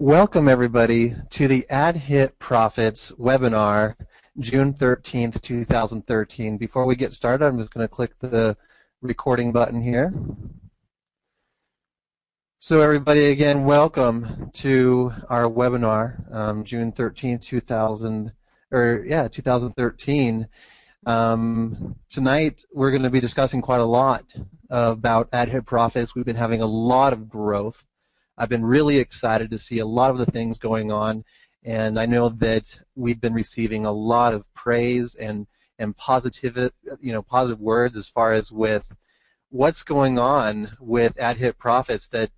Welcome everybody to the AHP Profits webinar, June 13th, 2013. Before we get started, I'm just going to click the recording button here. So everybody, again, welcome to our webinar, June 13th, 2013. Tonight we're going to be discussing quite a lot about AHP Profits. We've been having a lot of growth. I've been really excited to see a lot of the things going on, and I know that we've been receiving a lot of praise and positive words as far as with what's going on with AHP Profits. That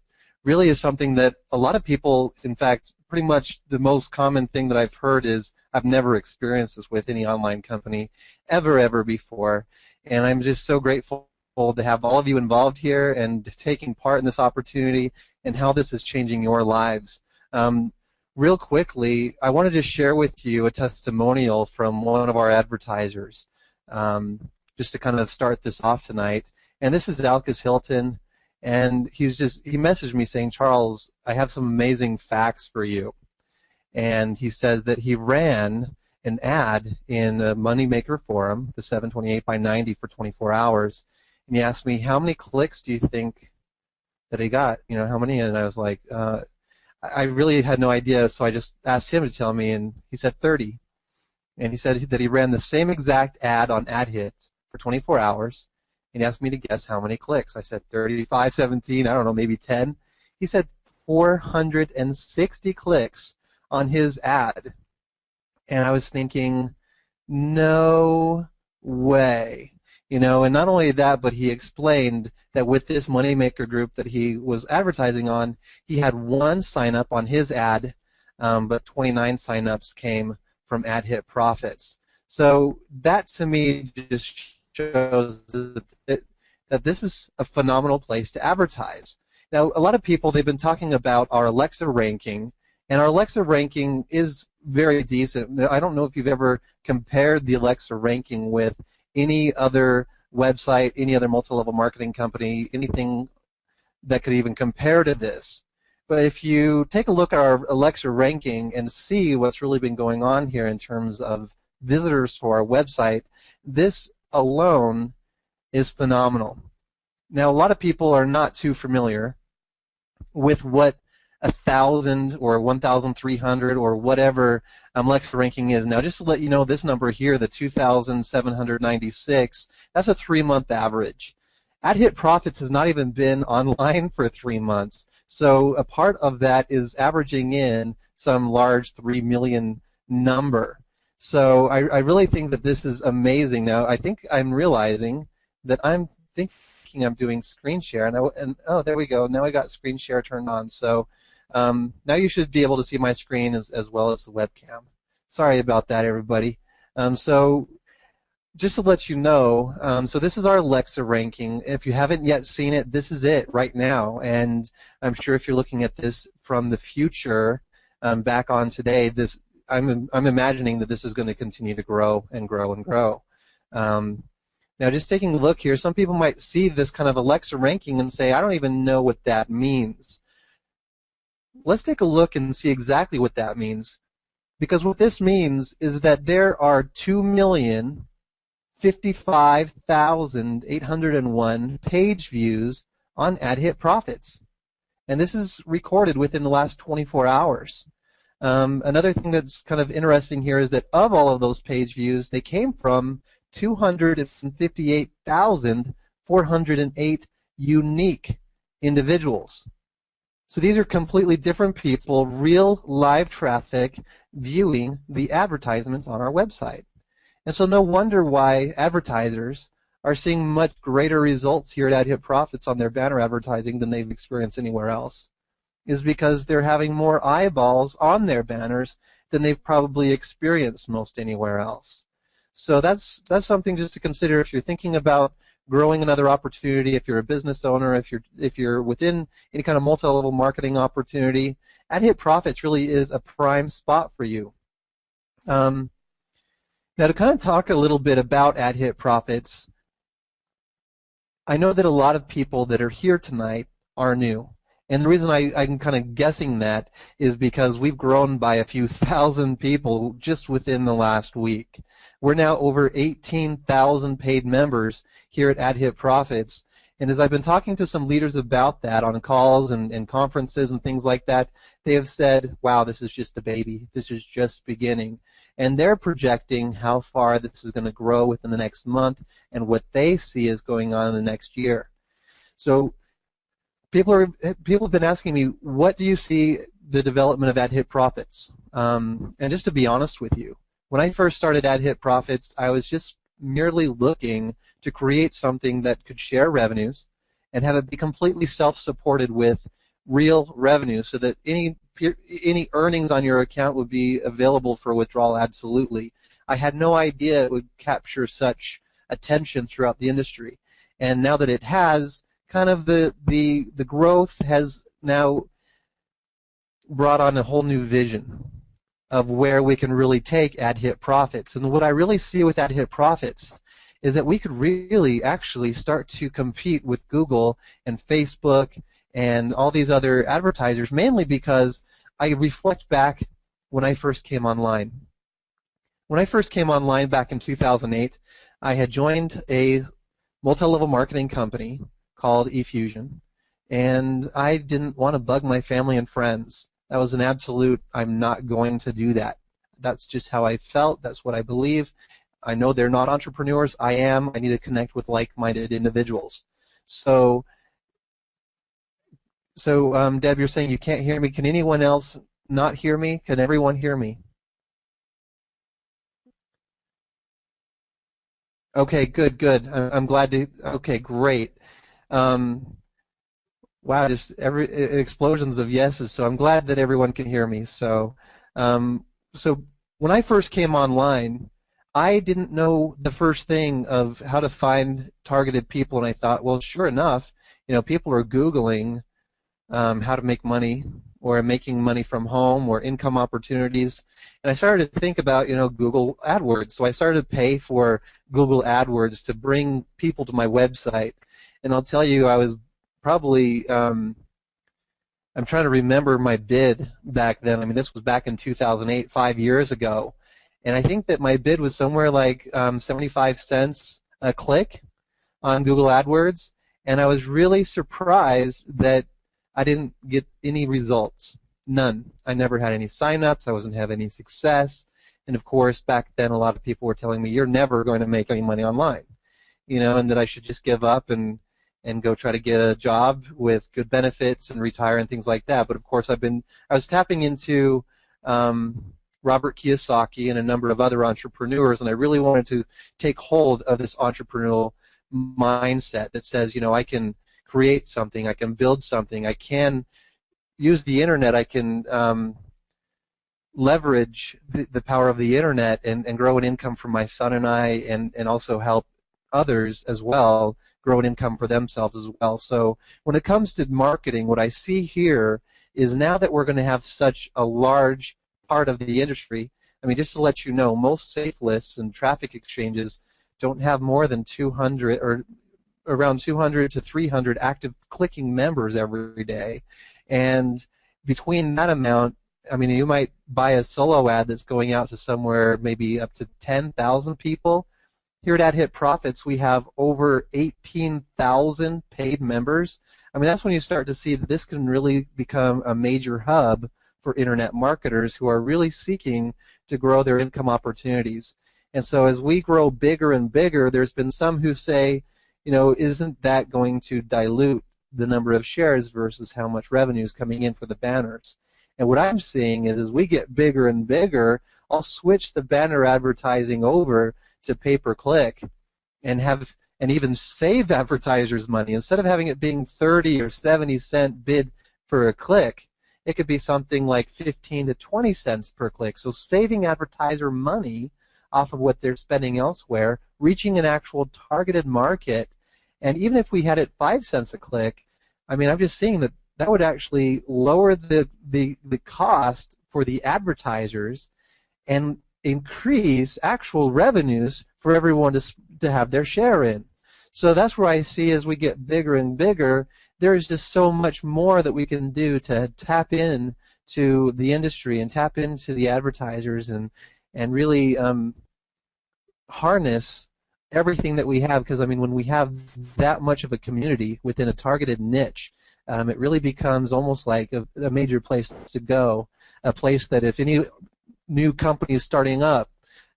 really is something that a lot of people, in fact, pretty much the most common thing that I've heard is I've never experienced this with any online company ever before, and I'm just so grateful to have all of you involved here and taking part in this opportunity and how this is changing your lives. Real quickly, I wanted to share with you a testimonial from one of our advertisers, just to kind of start this off tonight. And this is Alcus Hilton, and he messaged me saying, "Charles, I have some amazing facts for you." And he says that he ran an ad in a Moneymaker forum, the 728 by 90 for 24 hours, and he asked me, "How many clicks do you think that he got, how many?" And I was like, I really had no idea, so I just asked him to tell me, and he said 30. And he said that he ran the same exact ad on AdHit for 24 hours, and he asked me to guess how many clicks. I said 35, 17, I don't know, maybe 10. He said 460 clicks on his ad. And I was thinking, no way. And not only that, but he explained that with this Moneymaker group that he was advertising on, he had one sign-up on his ad, but 29 sign-ups came from AHP Profits. So that to me just shows that this is a phenomenal place to advertise. Now, a lot of people, they've been talking about our Alexa ranking, and our Alexa ranking is very decent. I don't know if you've ever compared the Alexa ranking with any other website, any other multi-level marketing company, anything that could even compare to this. But if you take a look at our Alexa ranking and see what's really been going on here in terms of visitors to our website, this alone is phenomenal. Now, a lot of people are not too familiar with what 1,000 or 1,300 or whatever Alexa ranking is. Now, just to let you know, this number here, the 2,796, that's a 3-month average. AHP Profits has not even been online for 3 months, so a part of that is averaging in some large 3 million number. So I really think that this is amazing. Now, I think I'm realizing that I'm thinking I'm doing screen share, and oh, there we go. Now I got screen share turned on. So now you should be able to see my screen as well as the webcam. Sorry about that, everybody. So just to let you know, so this is our Alexa ranking. If you haven't yet seen it, this is it right now. And I'm sure if you're looking at this from the future back on today, I'm imagining that this is going to continue to grow and grow and grow. Now, just taking a look here, some people might see this kind of Alexa ranking and say, I don't even know what that means. Let's take a look and see exactly what that means, because what this means is that there are 2,055,801 page views on AHP Profits, and this is recorded within the last 24 hours. Another thing that's kind of interesting here is that of all of those page views, they came from 258,408 unique individuals. So these are completely different people, real live traffic, viewing the advertisements on our website. And so no wonder why advertisers are seeing much greater results here at AHP Profits on their banner advertising than they've experienced anywhere else, is because they're having more eyeballs on their banners than they've probably experienced most anywhere else. So that's something just to consider if you're thinking about growing another opportunity, if you're a business owner, if you're within any kind of multi-level marketing opportunity. AHP Profits really is a prime spot for you. Now, to kind of talk a little bit about AHP Profits, I know that a lot of people that are here tonight are new. And the reason I'm kind of guessing that is because we've grown by a few thousand people just within the last week. We're now over 18,000 paid members here at AHP Profits. And as I've been talking to some leaders about that on calls and conferences and things like that, they have said, wow, this is just a baby. This is just beginning. And they're projecting how far this is going to grow within the next month and what they see is going on in the next year. So people have been asking me, what do you see the development of AHP Profits? And just to be honest with you, when I first started AHP Profits, I was just merely looking to create something that could share revenues and have it be completely self-supported with real revenue so that any earnings on your account would be available for withdrawal absolutely. I had no idea it would capture such attention throughout the industry. And now that it has, kind of the growth has now brought on a whole new vision of where we can really take AHP Profits. And what I really see with AHP Profits is that we could really actually start to compete with Google and Facebook and all these other advertisers, mainly because I reflect back when I first came online. When I first came online back in 2008, I had joined a multi-level marketing company called eFusion, and I didn't want to bug my family and friends. That was an absolute, I'm not going to do that. That's just how I felt. That's what I believe. I know they're not entrepreneurs. I am. I need to connect with like-minded individuals. So Deb, you're saying you can't hear me. Can anyone else not hear me? Can everyone hear me? Okay, good. I'm glad to. Okay, great. Wow, just explosions of yeses. So I'm glad that everyone can hear me. So when I first came online, I didn't know the first thing of how to find targeted people, and I thought, well, sure enough, people are Googling how to make money or making money from home or income opportunities. And I started to think about, Google AdWords. So I started to pay for Google AdWords to bring people to my website. And I'll tell you, I was probably, I'm trying to remember my bid back then. I mean, this was back in 2008, 5 years ago. And I think that my bid was somewhere like 75 cents a click on Google AdWords. And I was really surprised that I didn't get any results. None. I never had any sign-ups. I wasn't having any success. And of course, back then, a lot of people were telling me, you're never going to make any money online, and that I should just give up and go try to get a job with good benefits and retire and things like that. But of course, I was tapping into Robert Kiyosaki and a number of other entrepreneurs, and I really wanted to take hold of this entrepreneurial mindset that says, I can create something, I can build something, I can use the internet, I can leverage the power of the internet and grow an income for my son and I, and also help others as well grow an income for themselves as well. So when it comes to marketing, what I see here is now that we're going to have such a large part of the industry, I mean, just to let you know, most safe lists and traffic exchanges don't have more than 200 or around 200 to 300 active clicking members every day. And between that amount, I mean, you might buy a solo ad that's going out to somewhere maybe up to 10,000 people. Here at AHP Profits, we have over 18,000 paid members. I mean, that's when you start to see that this can really become a major hub for internet marketers who are really seeking to grow their income opportunities. And so as we grow bigger and bigger, there's been some who say, isn't that going to dilute the number of shares versus how much revenue is coming in for the banners? And what I'm seeing is as we get bigger and bigger, I'll switch the banner advertising over to pay-per-click and even save advertisers money. Instead of having it being 30 or 70 cent bid for a click, it could be something like 15 to 20 cents per click. So saving advertiser money off of what they're spending elsewhere, reaching an actual targeted market, and even if we had it 5 cents a click, I mean, I'm just seeing that would actually lower the cost for the advertisers and increase actual revenues for everyone to have their share in. So that's where I see as we get bigger and bigger there is just so much more that we can do to tap in to the industry and tap into the advertisers and really harness everything that we have, because I mean, when we have that much of a community within a targeted niche, it really becomes almost like a major place to go, a place that if any new company is starting up,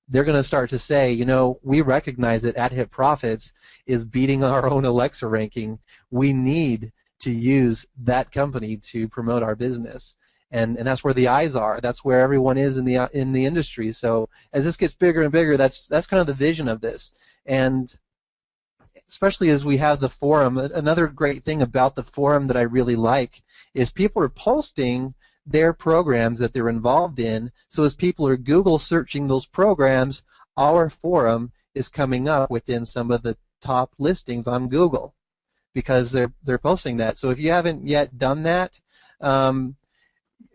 they're going to start to say, you know, we recognize that AdHit Profits is beating our own Alexa ranking. We need to use that company to promote our business. And that's where the eyes are. That's where everyone is in the industry. So as this gets bigger and bigger, that's kind of the vision of this. And especially as we have the forum, another great thing about the forum that I really like is people are posting their programs that they're involved in. So as people are Google searching those programs, our forum is coming up within some of the top listings on Google because they're posting that. So if you haven't yet done that,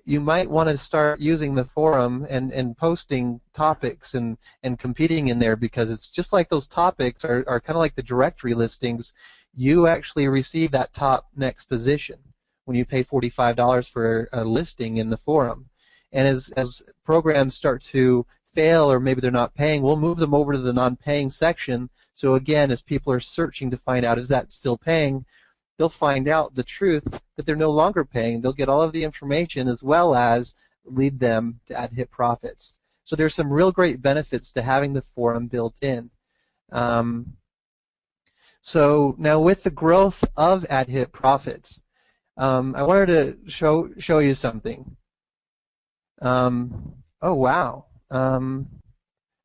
you might want to start using the forum and posting topics and competing in there, because it's just like those topics are kind of like the directory listings. You actually receive that top next position when you pay $45 for a listing in the forum. And as programs start to fail, or maybe they're not paying, we'll move them over to the non-paying section. So again, as people are searching to find out, is that still paying, they'll find out the truth that they're no longer paying. They'll get all of the information as well as lead them to AdHit Profits. So there's some real great benefits to having the forum built in. So now with the growth of AdHit Profits, I wanted to show you something. Oh wow,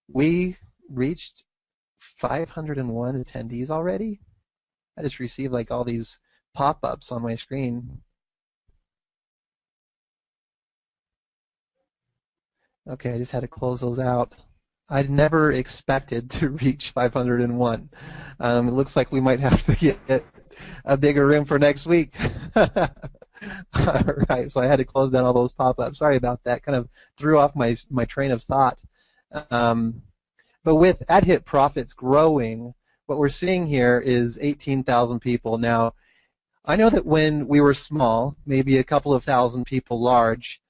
we reached 501 attendees already. I just received like all these pop-ups on my screen. Okay, I just had to close those out. I'd never expected to reach 501. It looks like we might have to get a bigger room for next week. All right, so I had to close down all those pop-ups. Sorry about that. Kind of threw off my train of thought. But with AdHit Profits growing, what we're seeing here is 18,000 people. Now, I know that when we were small, maybe a couple of thousand people large,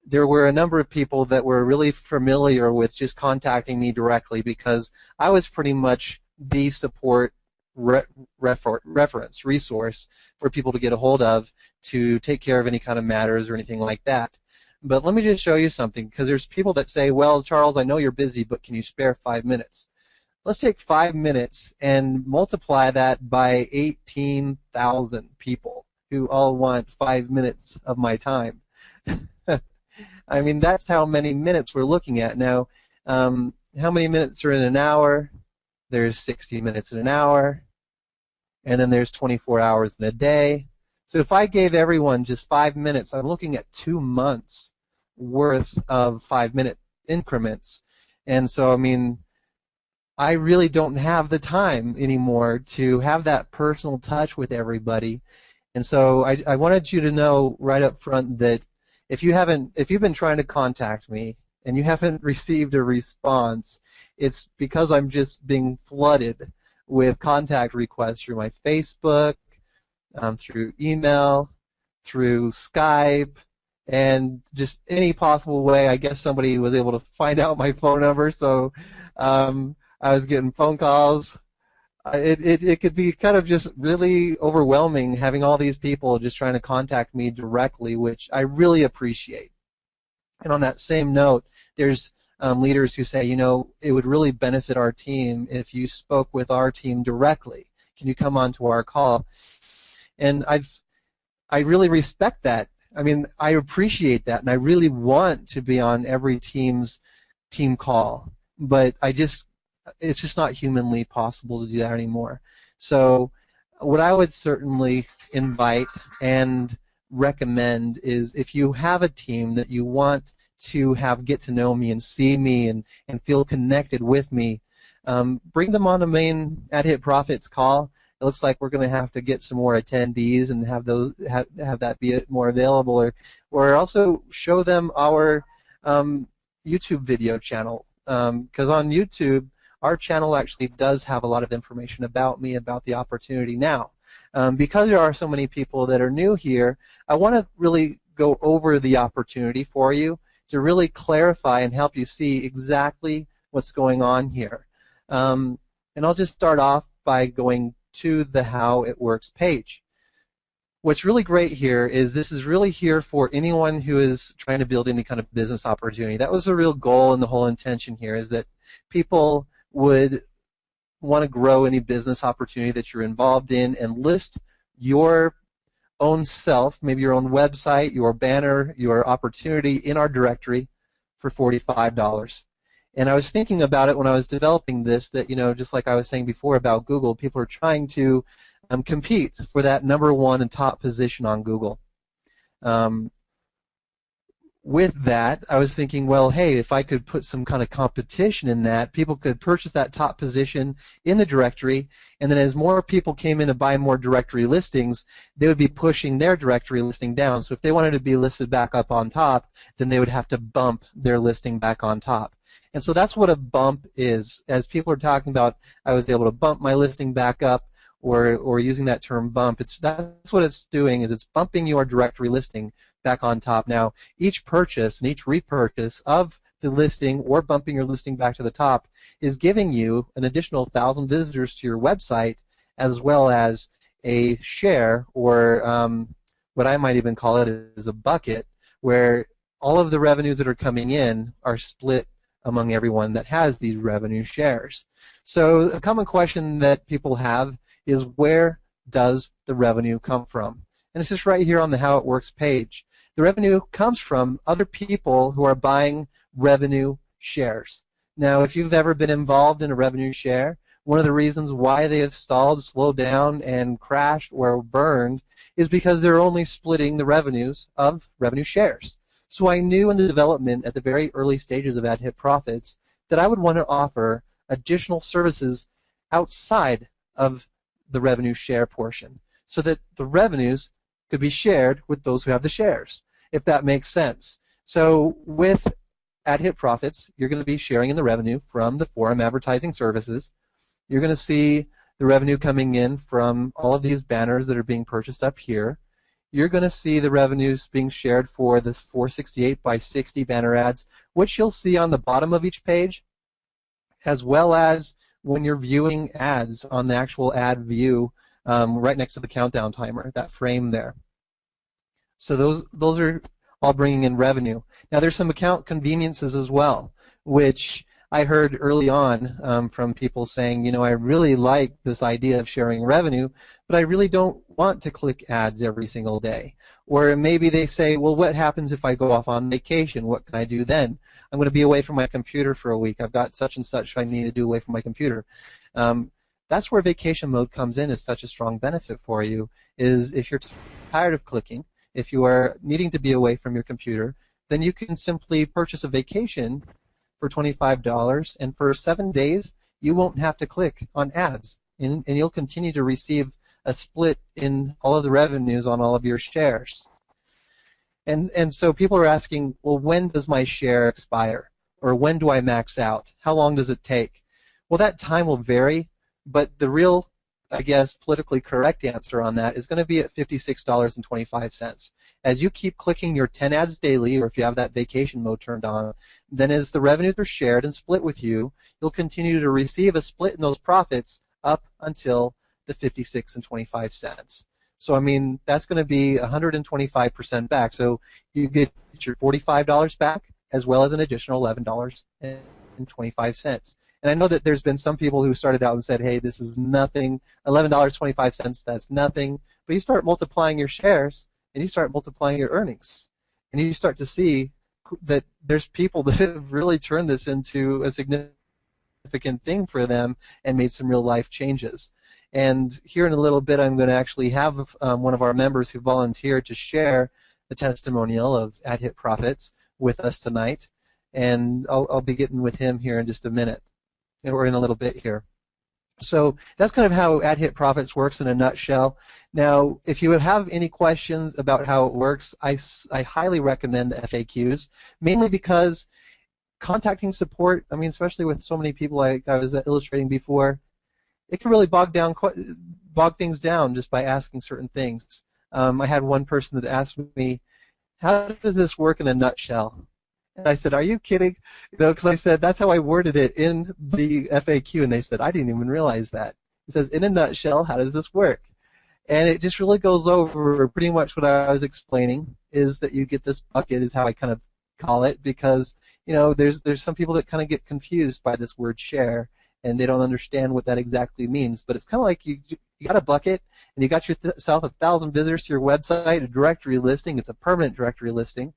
there were a number of people that were really familiar with just contacting me directly, because I was pretty much the support reference resource for people to get a hold of to take care of any kind of matters or anything like that. But let me just show you something, because there's people that say, well, Charles, I know you're busy, but can you spare 5 minutes? Let's take 5 minutes and multiply that by 18,000 people who all want 5 minutes of my time. I mean, that's how many minutes we're looking at. Now, how many minutes are in an hour? There's 60 minutes in an hour, and then there's 24 hours in a day. So if I gave everyone just 5 minutes, I'm looking at 2 months worth of 5-minute increments. And so, I mean, I really don't have the time anymore to have that personal touch with everybody. And so I wanted you to know right up front that if you've been trying to contact me and you haven't received a response, it's because I'm just being flooded with contact requests through my Facebook, through email, through Skype, and just any possible way. I guess somebody was able to find out my phone number, so I was getting phone calls. It could be kind of just really overwhelming having all these people just trying to contact me directly, which I really appreciate. And on that same note, there's leaders who say, you know, it would really benefit our team if you spoke with our team directly. Can you come on to our call? And I really respect that. I mean, I appreciate that, and I really want to be on every team's team call, but it's just not humanly possible to do that anymore. So what I would certainly invite and recommend is, if you have a team that you want to have get to know me and see me and feel connected with me, bring them on a main AdHit Profits call. It looks like we're going to have to get some more attendees and have those have that be more available, or also show them our YouTube video channel, because on YouTube our channel actually does have a lot of information about me, about the opportunity now. Because there are so many people that are new here, I want to really go over the opportunity for you to really clarify and help you see exactly what's going on here. And I'll just start off by going to the How It Works page. What's really great here is this is really here for anyone who is trying to build any kind of business opportunity. That was the real goal and the whole intention here, is that people would want to grow any business opportunity that you're involved in and list your own self, maybe your own website, your banner, your opportunity in our directory for $45. And I was thinking about it when I was developing this, that, you know, just like I was saying before about Google, people are trying to compete for that #1 and top position on Google. With that, I was thinking, well, hey, if I could put some kind of competition in that, people could purchase that top position in the directory, and then as more people came in to buy more directory listings, they would be pushing their directory listing down. So if they wanted to be listed back up on top, then they would have to bump their listing back on top. And so that's what a bump is. As people are talking about, I was able to bump my listing back up, or using that term bump, that's what it's doing, is it's bumping your directory listing back on top. Now, each purchase and each repurchase of the listing or bumping your listing back to the top is giving you an additional 1,000 visitors to your website, as well as a share, or what I might even call it is a bucket, where all of the revenues that are coming in are split among everyone that has these revenue shares. So a common question that people have is, where does the revenue come from? And it's just right here on the How It Works page. The revenue comes from other people who are buying revenue shares. Now, if you've ever been involved in a revenue share, one of the reasons why they have stalled, slowed down, and crashed or burned is because they're only splitting the revenues of revenue shares. So I knew in the development at the very early stages of AHP Profits that I would want to offer additional services outside of the revenue share portion, so that the revenues could be shared with those who have the shares, if that makes sense. So with AHP Profits, you're going to be sharing in the revenue from the forum advertising services. You're going to see the revenue coming in from all of these banners that are being purchased up here. You're going to see the revenues being shared for this 468 by 60 banner ads, which you'll see on the bottom of each page, as well as when you're viewing ads on the actual ad view right next to the countdown timer, that frame there. So those are all bringing in revenue. Now there's some account conveniences as well, which I heard early on from people saying, you know, I really like this idea of sharing revenue, but I really don't want to click ads every single day. Or maybe they say, well, what happens if I go off on vacation? What can I do then? I'm going to be away from my computer for a week. I've got such and such I need to do away from my computer. That's where vacation mode comes in as such a strong benefit for you, is if you're tired of clicking, if you are needing to be away from your computer, then you can simply purchase a vacation for $25, and for 7 days you won't have to click on ads, and you'll continue to receive a split in all of the revenues on all of your shares. And so people are asking, well, when does my share expire? Or when do I max out? How long does it take? Well, that time will vary, but the real, I guess, politically correct answer on that is going to be at $56.25. As you keep clicking your 10 ads daily, or if you have that vacation mode turned on, then as the revenues are shared and split with you, you'll continue to receive a split in those profits up until the 56.25. So I mean, that's going to be 125% back. So you get your $45 back, as well as an additional $11.25. And I know that there's been some people who started out and said, hey, this is nothing, $11.25, that's nothing. But you start multiplying your shares, and you start multiplying your earnings. And you start to see that there's people that have really turned this into a significant thing for them and made some real life changes. And here in a little bit, I'm going to actually have one of our members who volunteered to share the testimonial of AHP Profits with us tonight. And I'll be getting with him here in just a minute, or in a little bit here. So that's kind of how AHP Profits works in a nutshell. Now, if you have any questions about how it works, I highly recommend the FAQs, mainly because contacting support, I mean, especially with so many people like I was illustrating before, it can really bog things down just by asking certain things. I had one person that asked me, "How does this work in a nutshell?" And I said, "Are you kidding?" Because I said that's how I worded it in the FAQ, and they said, "I didn't even realize that." It says, "In a nutshell, how does this work?" And it just really goes over pretty much what I was explaining, is that you get this bucket, is how I kind of call it, because there's some people that kind of get confused by this word share, and they don't understand what that exactly means. But it's kind of like you got a bucket, and you got yourself 1,000 visitors to your website, a directory listing. It's a permanent directory listing.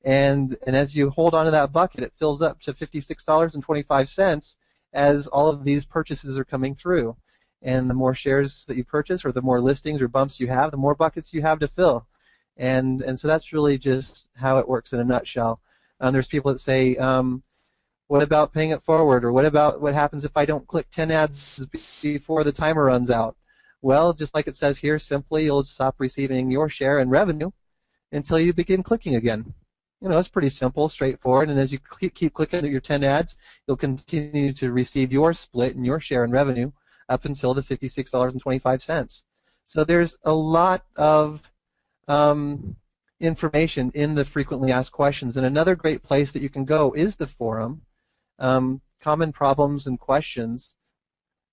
And as you hold on to that bucket, it fills up to $56.25 as all of these purchases are coming through. And the more shares that you purchase, or the more listings or bumps you have, the more buckets you have to fill. And so that's really just how it works in a nutshell. There's people that say, what about paying it forward? Or what happens if I don't click 10 ads before the timer runs out? Well, just like it says here, simply you'll stop receiving your share and revenue until you begin clicking again. It's pretty simple, straightforward, and as you keep clicking at your 10 ads, you'll continue to receive your split and your share in revenue up until the $56.25. So there's a lot of information in the frequently asked questions, and another great place that you can go is the forum. Common problems and questions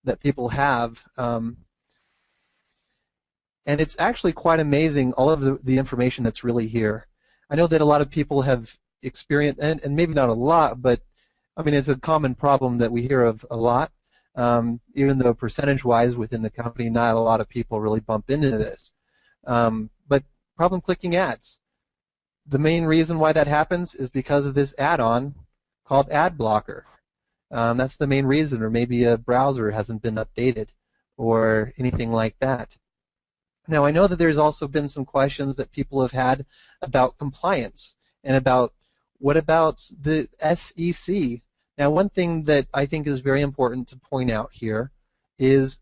that people have, and it's actually quite amazing, all of the information that's really here. I know that a lot of people have experienced, and maybe not a lot, but I mean it's a common problem that we hear of a lot, even though percentage-wise within the company not a lot of people really bump into this. But problem clicking ads. The main reason why that happens is because of this add-on called Ad Blocker. That's the main reason, or maybe a browser hasn't been updated or anything like that. Now, I know that there's also been some questions that people have had about compliance and about what about the SEC. Now, one thing that I think is very important to point out here is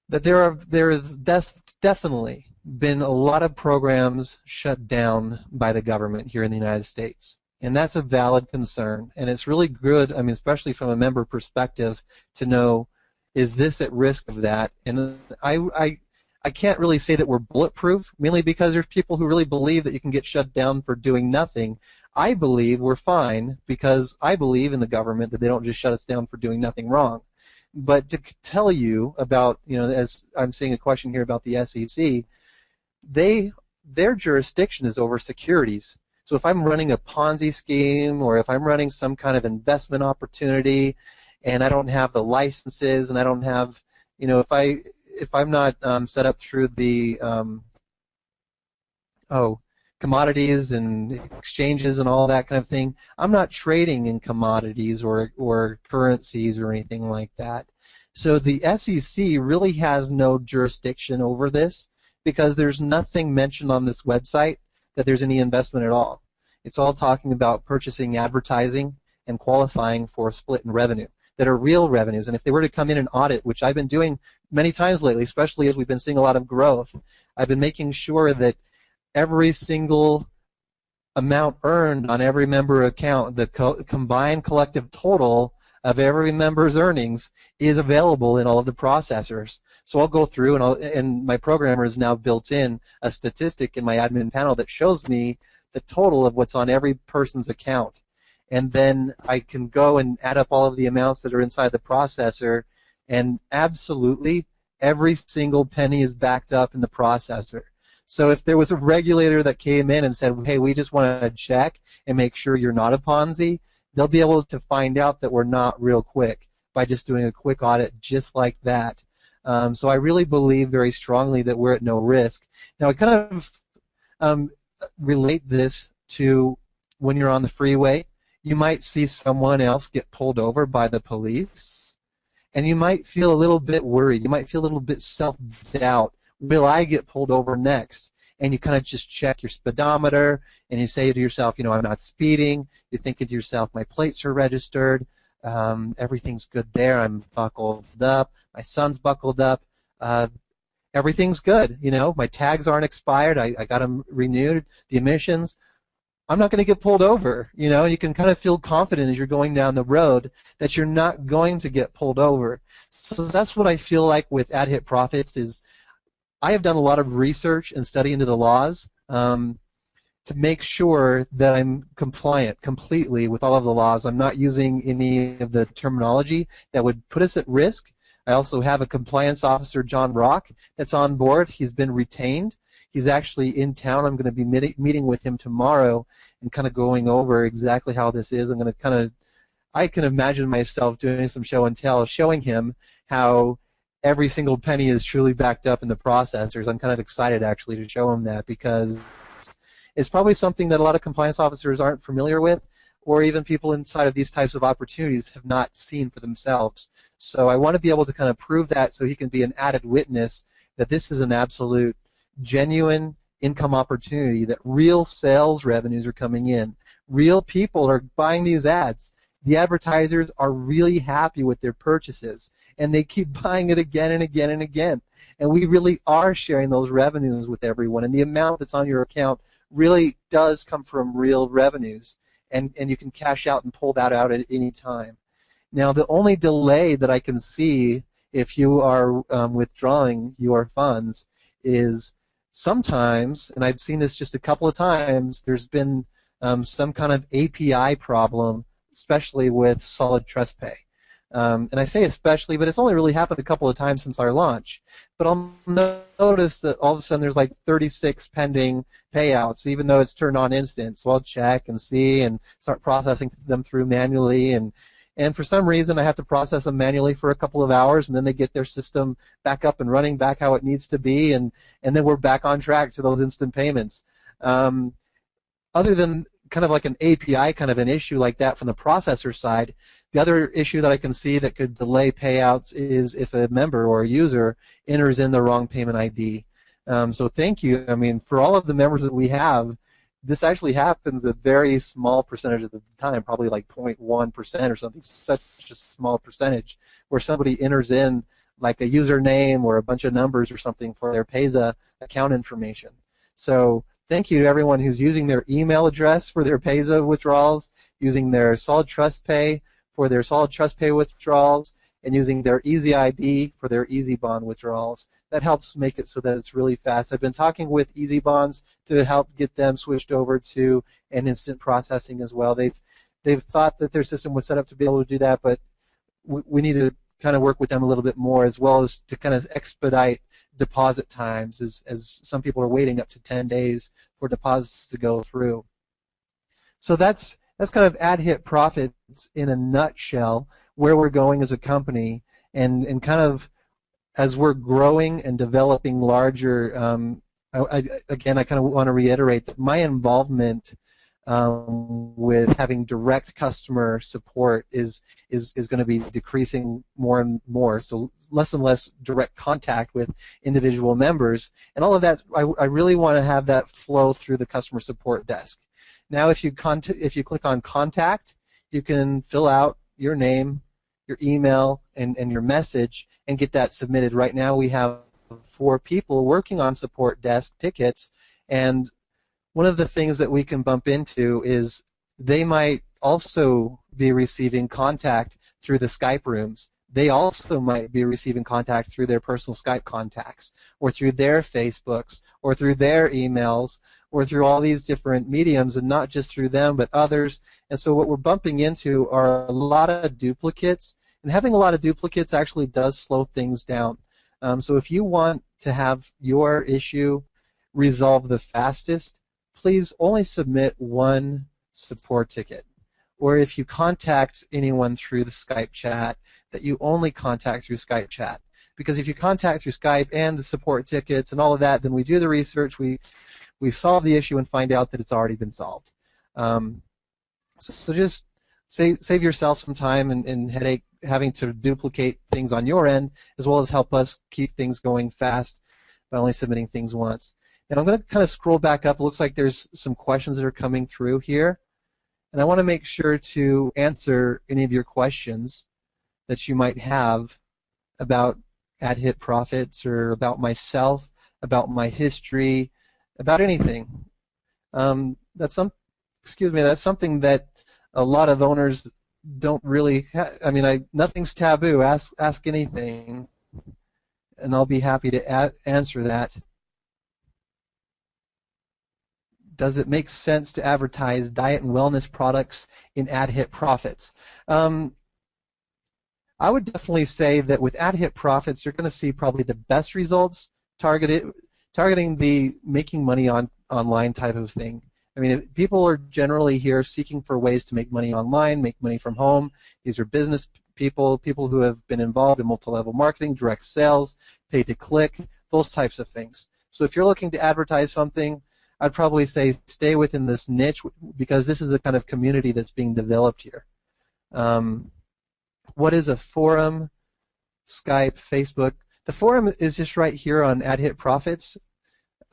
that there has definitely been a lot of programs shut down by the government here in the United States. And that's a valid concern. And it's really good, I mean, especially from a member perspective, to know, is this at risk of that? And I can't really say that we're bulletproof, mainly because there's people who really believe that you can get shut down for doing nothing. I believe we're fine because I believe in the government that they don't just shut us down for doing nothing wrong. But to tell you about, as I'm seeing a question here about the SEC, their jurisdiction is over securities. So if I'm running a Ponzi scheme, or if I'm running some kind of investment opportunity, and I don't have the licenses, and I don't have, if I'm not set up through the commodities and exchanges and all that kind of thing, I'm not trading in commodities or currencies or anything like that. So the SEC really has no jurisdiction over this, because there's nothing mentioned on this website that there's any investment at all. It's all talking about purchasing advertising and qualifying for a split in revenue that are real revenues. And if they were to come in and audit, which I've been doing many times lately, especially as we've been seeing a lot of growth, I've been making sure that every single amount earned on every member account, the combined collective total of every member's earnings, is available in all of the processors. So I'll go through, and my programmer has now built in a statistic in my admin panel that shows me the total of what's on every person's account. And then I can go and add up all of the amounts that are inside the processor, and absolutely every single penny is backed up in the processor. So if there was a regulator that came in and said, hey, we just want to check and make sure you're not a Ponzi, they'll be able to find out that we're not real quick by just doing a quick audit just like that. So I really believe very strongly that we're at no risk. Now, I kind of relate this to when you're on the freeway. You might see someone else get pulled over by the police, and you might feel a little bit worried. You might feel a little bit self-doubt. Will I get pulled over next? And you kind of just check your speedometer, and you say to yourself, I'm not speeding. You're thinking to yourself, my plates are registered. Everything's good there. I'm buckled up. My son's buckled up. Everything's good. My tags aren't expired. I got them renewed. The emissions. I'm not going to get pulled over, and you can kind of feel confident as you're going down the road that you're not going to get pulled over. So that's what I feel like with AdHit Profits is I have done a lot of research and study into the laws to make sure that I'm compliant completely with all of the laws. I'm not using any of the terminology that would put us at risk. I also have a compliance officer, John Rock, that's on board. He's been retained. He's actually in town. I'm going to be meeting with him tomorrow and kind of going over exactly how this is. I'm going to I can imagine myself doing some show and tell, showing him how every single penny is truly backed up in the processors. I'm kind of excited actually to show him that because it's probably something that a lot of compliance officers aren't familiar with, or even people inside of these types of opportunities have not seen for themselves. So I want to be able to kind of prove that so he can be an added witness that this is an absolute genuine income opportunity, that real sales revenues are coming in. Real people are buying these ads. The advertisers are really happy with their purchases, and they keep buying it again and again and again. And we really are sharing those revenues with everyone, and the amount that's on your account really does come from real revenues, and you can cash out and pull that out at any time. Now, the only delay that I can see if you are withdrawing your funds is sometimes, and I've seen this just a couple of times, there's been some kind of API problem, especially with Solid Trust Pay. And I say especially, but it's only really happened a couple of times since our launch. But I'll notice that all of a sudden there's like 36 pending payouts, even though it's turned on instant. So I'll check and see and start processing them through manually. And for some reason, I have to process them manually for a couple of hours, and then they get their system back up and running, back how it needs to be, and then we're back on track to those instant payments. Other than kind of like an API kind of an issue like that from the processor side, the other issue that I can see that could delay payouts is if a member or a user enters in the wrong payment ID. So thank you. I mean, for all of the members that we have, this actually happens a very small percentage of the time, probably like 0.1% or something, such a small percentage, where somebody enters in like a username or a bunch of numbers or something for their Payza account information. So thank you to everyone who's using their email address for their Payza withdrawals, using their Solid Trust Pay for their Solid Trust Pay withdrawals, and using their Easy ID for their Easy Bond withdrawals. That helps make it so that it's really fast. I've been talking with Easy Bonds to help get them switched over to an instant processing as well. They've thought that their system was set up to be able to do that, but we need to kind of work with them a little bit more, as well as to kind of expedite deposit times, as some people are waiting up to 10 days for deposits to go through. So that's kind of AdHit Profits in a nutshell, where we're going as a company, and kind of as we're growing and developing larger. Again, I kind of want to reiterate that my involvement with having direct customer support is going to be decreasing more and more. So less and less direct contact with individual members, and all of that. I really want to have that flow through the customer support desk. Now, if you click on Contact, you can fill out your name, your email, and your message, and get that submitted. Right now, we have 4 people working on support desk tickets, and one of the things that we can bump into is they might also be receiving contact through the Skype rooms. They also might be receiving contact through their personal Skype contacts, or through their Facebooks, or through their emails, or through all these different mediums, and not just through them, but others. And so what we're bumping into are a lot of duplicates, and having a lot of duplicates actually does slow things down. So if you want to have your issue resolved the fastest, please only submit one support ticket. Or if you contact anyone through the Skype chat, that you only contact through Skype chat. Because if you contact through Skype and the support tickets and all of that, then we do the research, we solve the issue and find out that it's already been solved. So just save yourself some time and headache having to duplicate things on your end, as well as help us keep things going fast by only submitting things once. And I'm going to kind of scroll back up. It looks like there's some questions that are coming through here. And I want to make sure to answer any of your questions that you might have about AdHit Profits, or about myself, about my history, about anything. excuse me, that's something that a lot of owners don't really. I mean, nothing's taboo. Ask anything, and I'll be happy to answer that. Does it make sense to advertise diet and wellness products in ad hit profits? I would definitely say that with ad hit profits, you're going to see probably the best results targeting the making money online type of thing. I mean, if people are generally here seeking for ways to make money online, make money from home. These are business people who have been involved in multi-level marketing, direct sales, pay to click, those types of things. So if you're looking to advertise something, I'd probably say stay within this niche because this is the kind of community that's being developed here. What is a forum? Skype, Facebook. The forum is just right here on Ad Hit Profits.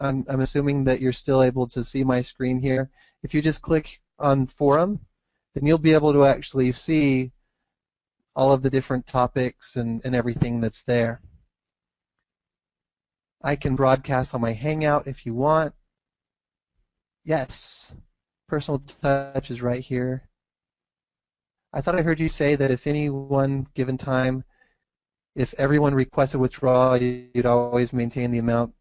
I'm assuming that you're still able to see my screen here. If you just click on forum, then you'll be able to actually see all of the different topics and everything that's there. I can broadcast on my Hangout if you want. Yes, personal touch is right here. I thought I heard you say that if any one given time, if everyone requested withdrawal, you'd always maintain the amount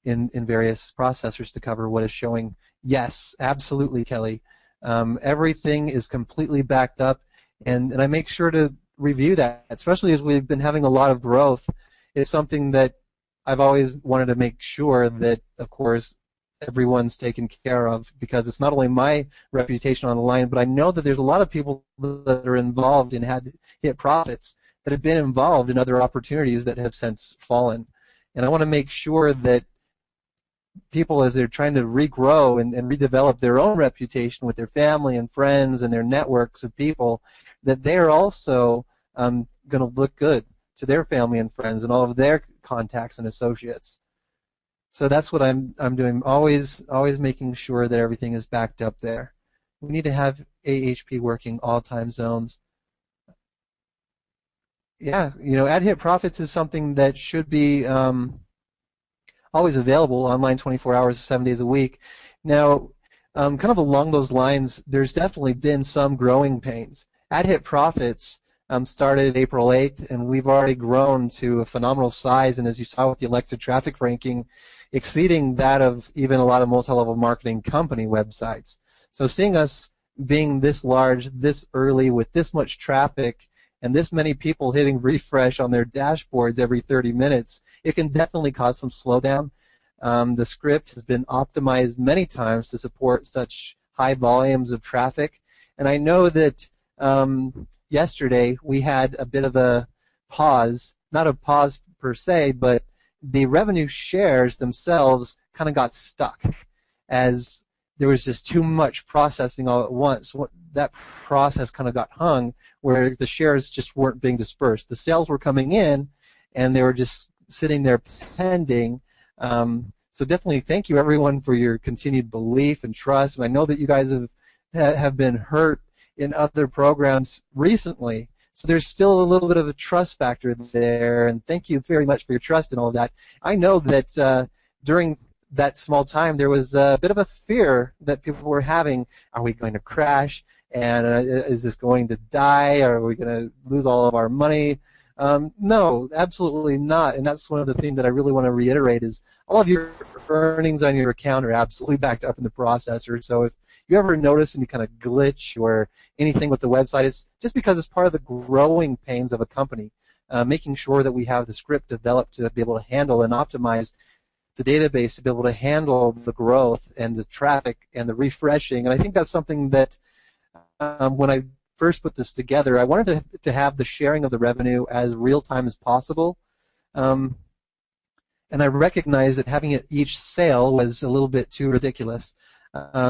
in various processors to cover what is showing. Yes, absolutely, Kelly. Everything is completely backed up, and I make sure to review that, especially as we've been having a lot of growth. It's something that I've always wanted to make sure that, of course, everyone's taken care of, because it's not only my reputation on the line, but I know that there's a lot of people that are involved in ad hit profits that have been involved in other opportunities that have since fallen. And I want to make sure that people, as they're trying to regrow and redevelop their own reputation with their family and friends and their networks of people, that they are also going to look good to their family and friends and all of their contacts and associates. So that's what I'm doing, always making sure that everything is backed up there. We need to have AHP working all time zones. Yeah, you know, Ad Hit Profits is something that should be always available online 24 hours, 7 days a week. Now, kind of along those lines, there's definitely been some growing pains. Ad Hit Profits started April 8th, and we've already grown to a phenomenal size, and as you saw with the Alexa traffic ranking, exceeding that of even a lot of multi-level marketing company websites. So seeing us being this large, this early, with this much traffic, and this many people hitting refresh on their dashboards every 30 minutes, it can definitely cause some slowdown. The script has been optimized many times to support such high volumes of traffic, and I know that yesterday we had a bit of a pause, not a pause per se, but the revenue shares themselves kind of got stuck as there was just too much processing all at once. That process kind of got hung where the shares just weren't being dispersed. The sales were coming in and they were just sitting there pending. So definitely thank you everyone for your continued belief and trust. And I know that you guys have been hurt in other programs recently. So there's still a little bit of a trust factor there, and thank you very much for your trust and all of that. I know that during that small time there was a bit of a fear that people were having. Are we going to crash? And is this going to die? Are we going to lose all of our money? No, absolutely not. And that's one of the things that I really want to reiterate is all of your earnings on your account are absolutely backed up in the processor. So if you ever notice any kind of glitch or anything with the website, it's just because it's part of the growing pains of a company, making sure that we have the script developed to be able to handle and optimize the database to be able to handle the growth and the traffic and the refreshing. And I think that's something that when I first put this together, I wanted to have the sharing of the revenue as real time as possible. And I recognized that having it each sale was a little bit too ridiculous.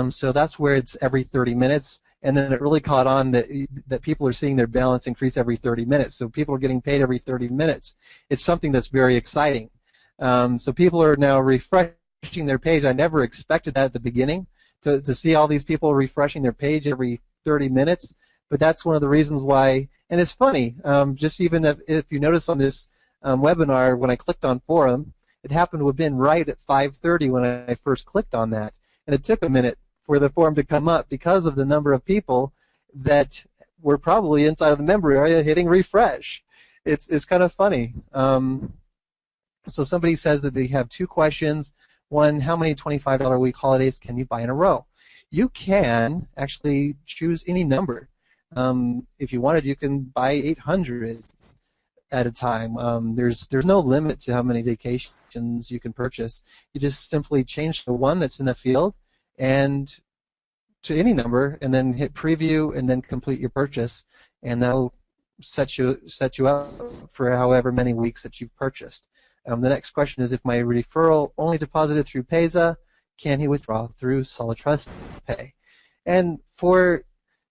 So that's where it's every 30 minutes. And then it really caught on that people are seeing their balance increase every 30 minutes. So people are getting paid every 30 minutes. It's something that's very exciting. So people are now refreshing their page. I never expected that at the beginning, to see all these people refreshing their page every 30 minutes. But that's one of the reasons why, and it's funny, just even if you notice on this webinar, when I clicked on forum, it happened to have been right at 5:30 when I first clicked on that. And it took a minute for the form to come up because of the number of people that were probably inside of the member area hitting refresh. It's kind of funny. So somebody says that they have 2 questions. One, how many $25 a week holidays can you buy in a row? You can actually choose any number. If you wanted, you can buy 800 at a time. There's no limit to how many vacations you can purchase. You just simply change the one that's in the field and to any number, and then hit preview, and then complete your purchase, and that'll set you up for however many weeks that you've purchased. The next question is, if my referral only deposited through Payza, can he withdraw through Solid Trust Pay? And for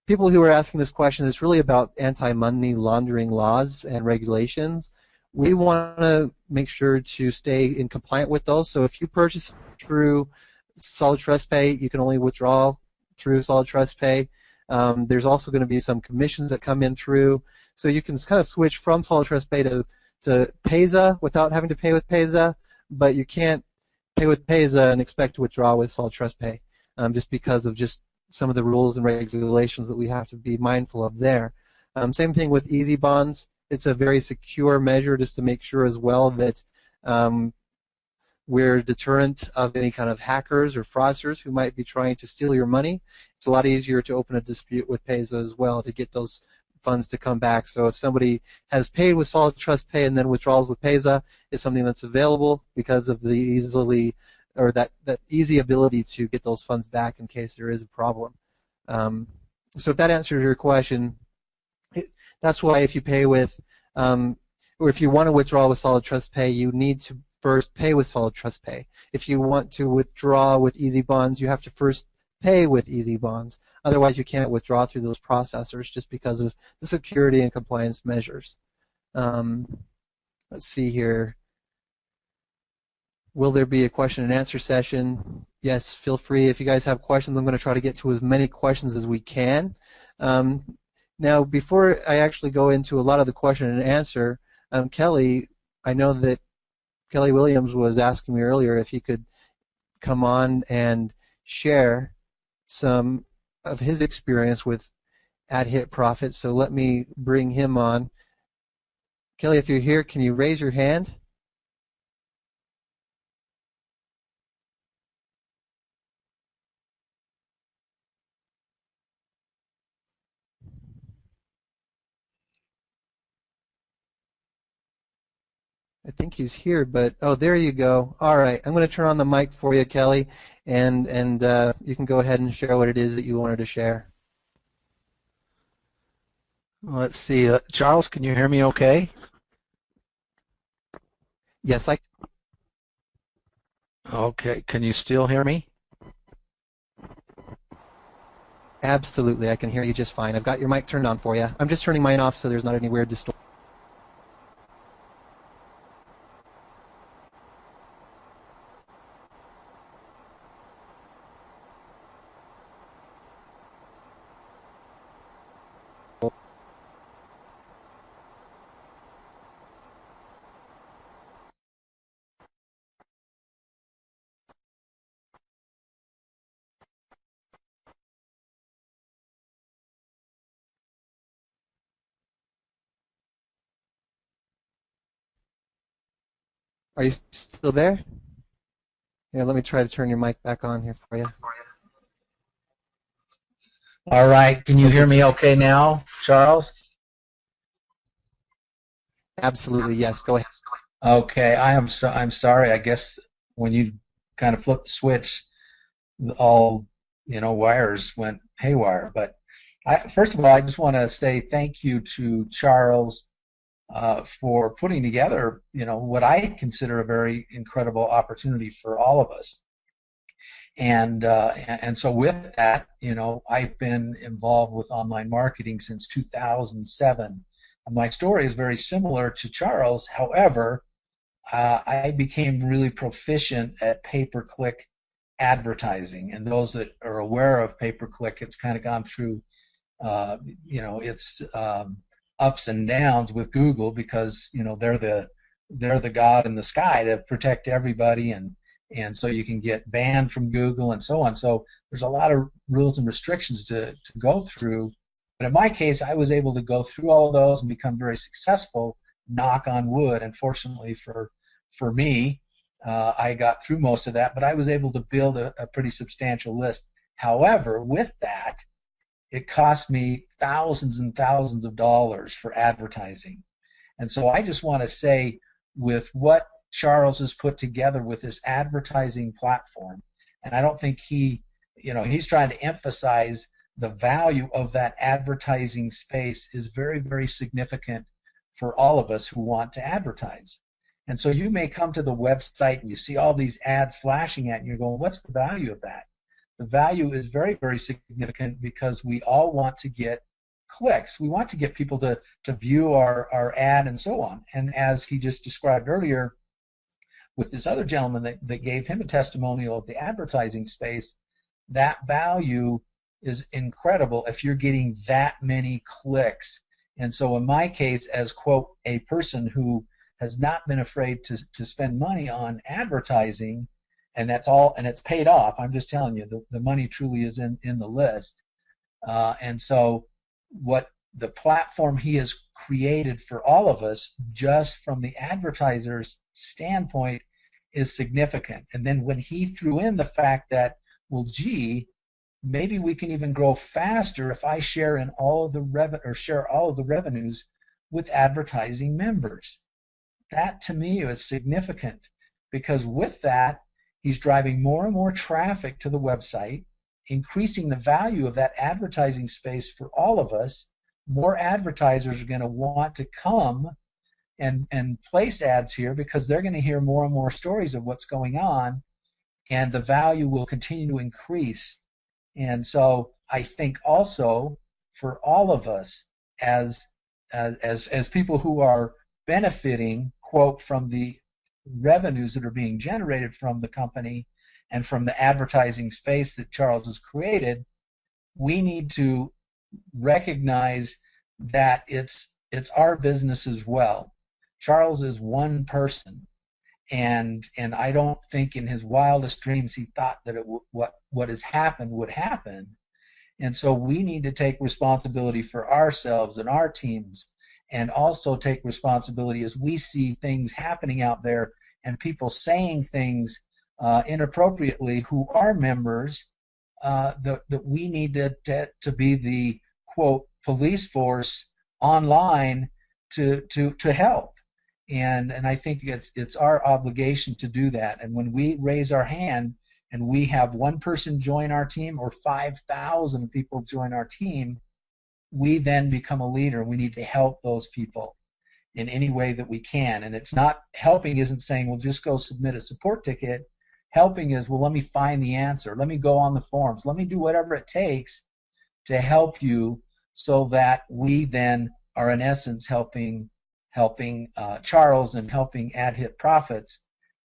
people who are asking this question, it's really about anti-money laundering laws and regulations. We want to make sure to stay in compliant with those. So if you purchase through Solid Trust Pay, you can only withdraw through Solid Trust Pay. There's also going to be some commissions that come in through. So you can kind of switch from Solid Trust Pay to Payza without having to pay with Payza, but you can't pay with Payza and expect to withdraw with Solid Trust Pay, just because of just some of the rules and regulations that we have to be mindful of there. Same thing with Easy Bonds. It's a very secure measure just to make sure as well that we're deterrent of any kind of hackers or fraudsters who might be trying to steal your money. It's a lot easier to open a dispute with Payza as well to get those funds to come back. So if somebody has paid with Solid Trust Pay and then withdrawals with Payza, it's something that's available because of the that easy ability to get those funds back in case there is a problem. So if that answers your question, that's why if you pay with, or if you want to withdraw with Solid Trust Pay, you need to first pay with Solid Trust Pay. If you want to withdraw with Easy Bonds, you have to first pay with Easy Bonds. Otherwise, you can't withdraw through those processors just because of the security and compliance measures. Let's see here. Will there be a question and answer session? Yes, feel free. If you guys have questions, I'm going to try to get to as many questions as we can. Now, before I actually go into a lot of the question and answer, Kelly, I know that Kelly Williams was asking me earlier if he could come on and share some of his experience with AHP Profit. So let me bring him on. Kelly, if you're here, can you raise your hand? I think he's here, but oh, there you go. All right, I'm going to turn on the mic for you, Kelly, and you can go ahead and share what it is that you wanted to share. Let's see, Charles, can you hear me okay? Yes, I. Okay, can you still hear me? Absolutely, I can hear you just fine. I've got your mic turned on for you. I'm just turning mine off so there's not any weird distortion. Are you still there? Yeah, let me try to turn your mic back on here for you. All right, can you hear me okay now, Charles? Absolutely, yes. Go ahead. Okay, I'm sorry. I guess when you kind of flipped the switch, all wires went haywire. But first of all, I just want to say thank you to Charles for putting together, what I consider a very incredible opportunity for all of us. And so with that, I've been involved with online marketing since 2007. My story is very similar to Charles. However, I became really proficient at pay-per-click advertising. And those that are aware of pay-per-click, it's kind of gone through, its ups and downs with Google because they're the god in the sky to protect everybody, and and so you can get banned from Google and so on. So there's a lot of rules and restrictions to go through. But in my case, I was able to go through all of those and become very successful, knock on wood. And fortunately for me, I got through most of that, but I was able to build a pretty substantial list. However, with that, it cost me thousands and thousands of dollars for advertising. And so I just want to say, with what Charles has put together with this advertising platform, and I don't think he's trying to emphasize the value of that advertising space is very, very significant for all of us who want to advertise. And so you may come to the website and you see all these ads flashing at you, and you're going, what's the value of that? The value is very, very significant because we all want to get clicks. We want to get people to view our ad and so on. And as he just described earlier with this other gentleman that gave him a testimonial of the advertising space, that value is incredible if you're getting that many clicks. And so in my case, as, quote, a person who has not been afraid to spend money on advertising, and that's all, and it's paid off. I'm just telling you, the money truly is in the list. And so what the platform he has created for all of us, just from the advertiser's standpoint, is significant. And then when he threw in the fact that, well, gee, maybe we can even grow faster if I share in all of the share all of the revenues with advertising members. That to me is significant, because with that, he's driving more and more traffic to the website, increasing the value of that advertising space for all of us. More advertisers are going to want to come and place ads here because they're going to hear more and more stories of what's going on, and the value will continue to increase. And so I think also for all of us as people who are benefiting, quote, from the revenues that are being generated from the company and from the advertising space that Charles has created, we need to recognize that it's our business as well. Charles is one person, and I don't think in his wildest dreams he thought that what has happened would happen. And so we need to take responsibility for ourselves and our teams, and also take responsibility as we see things happening out there and people saying things inappropriately who are members, that we need to be the, quote, police force online to help. And I think it's our obligation to do that. And when we raise our hand and we have one person join our team or 5,000 people join our team, we then become a leader. We need to help those people in any way that we can. And it's not, helping isn't saying, well, just go submit a support ticket. Helping is, well, let me find the answer. Let me go on the forums. Let me do whatever it takes to help you, so that we then are in essence helping Charles and helping AdHit Profits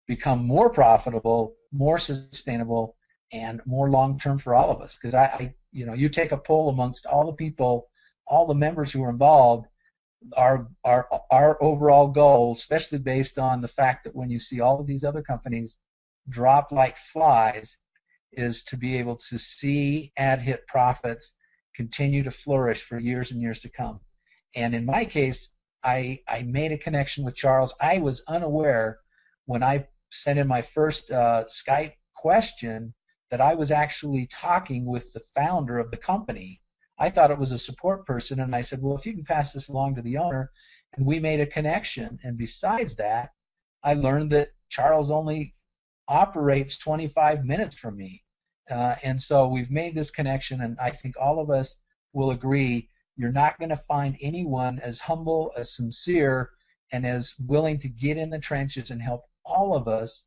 become more profitable, more sustainable, and more long-term for all of us. Because you take a poll amongst all the people, all the members who are involved, our overall goal, especially based on the fact that when you see all of these other companies drop like flies, is to be able to see AdHit Profits continue to flourish for years and years to come. And in my case, I made a connection with Charles. I was unaware when I sent in my first Skype question that I was actually talking with the founder of the company. I thought it was a support person, and I said, well, if you can pass this along to the owner, and we made a connection. And besides that, I learned that Charles only operates 25 minutes from me. And so we've made this connection, and I think all of us will agree you're not going to find anyone as humble, as sincere, and as willing to get in the trenches and help all of us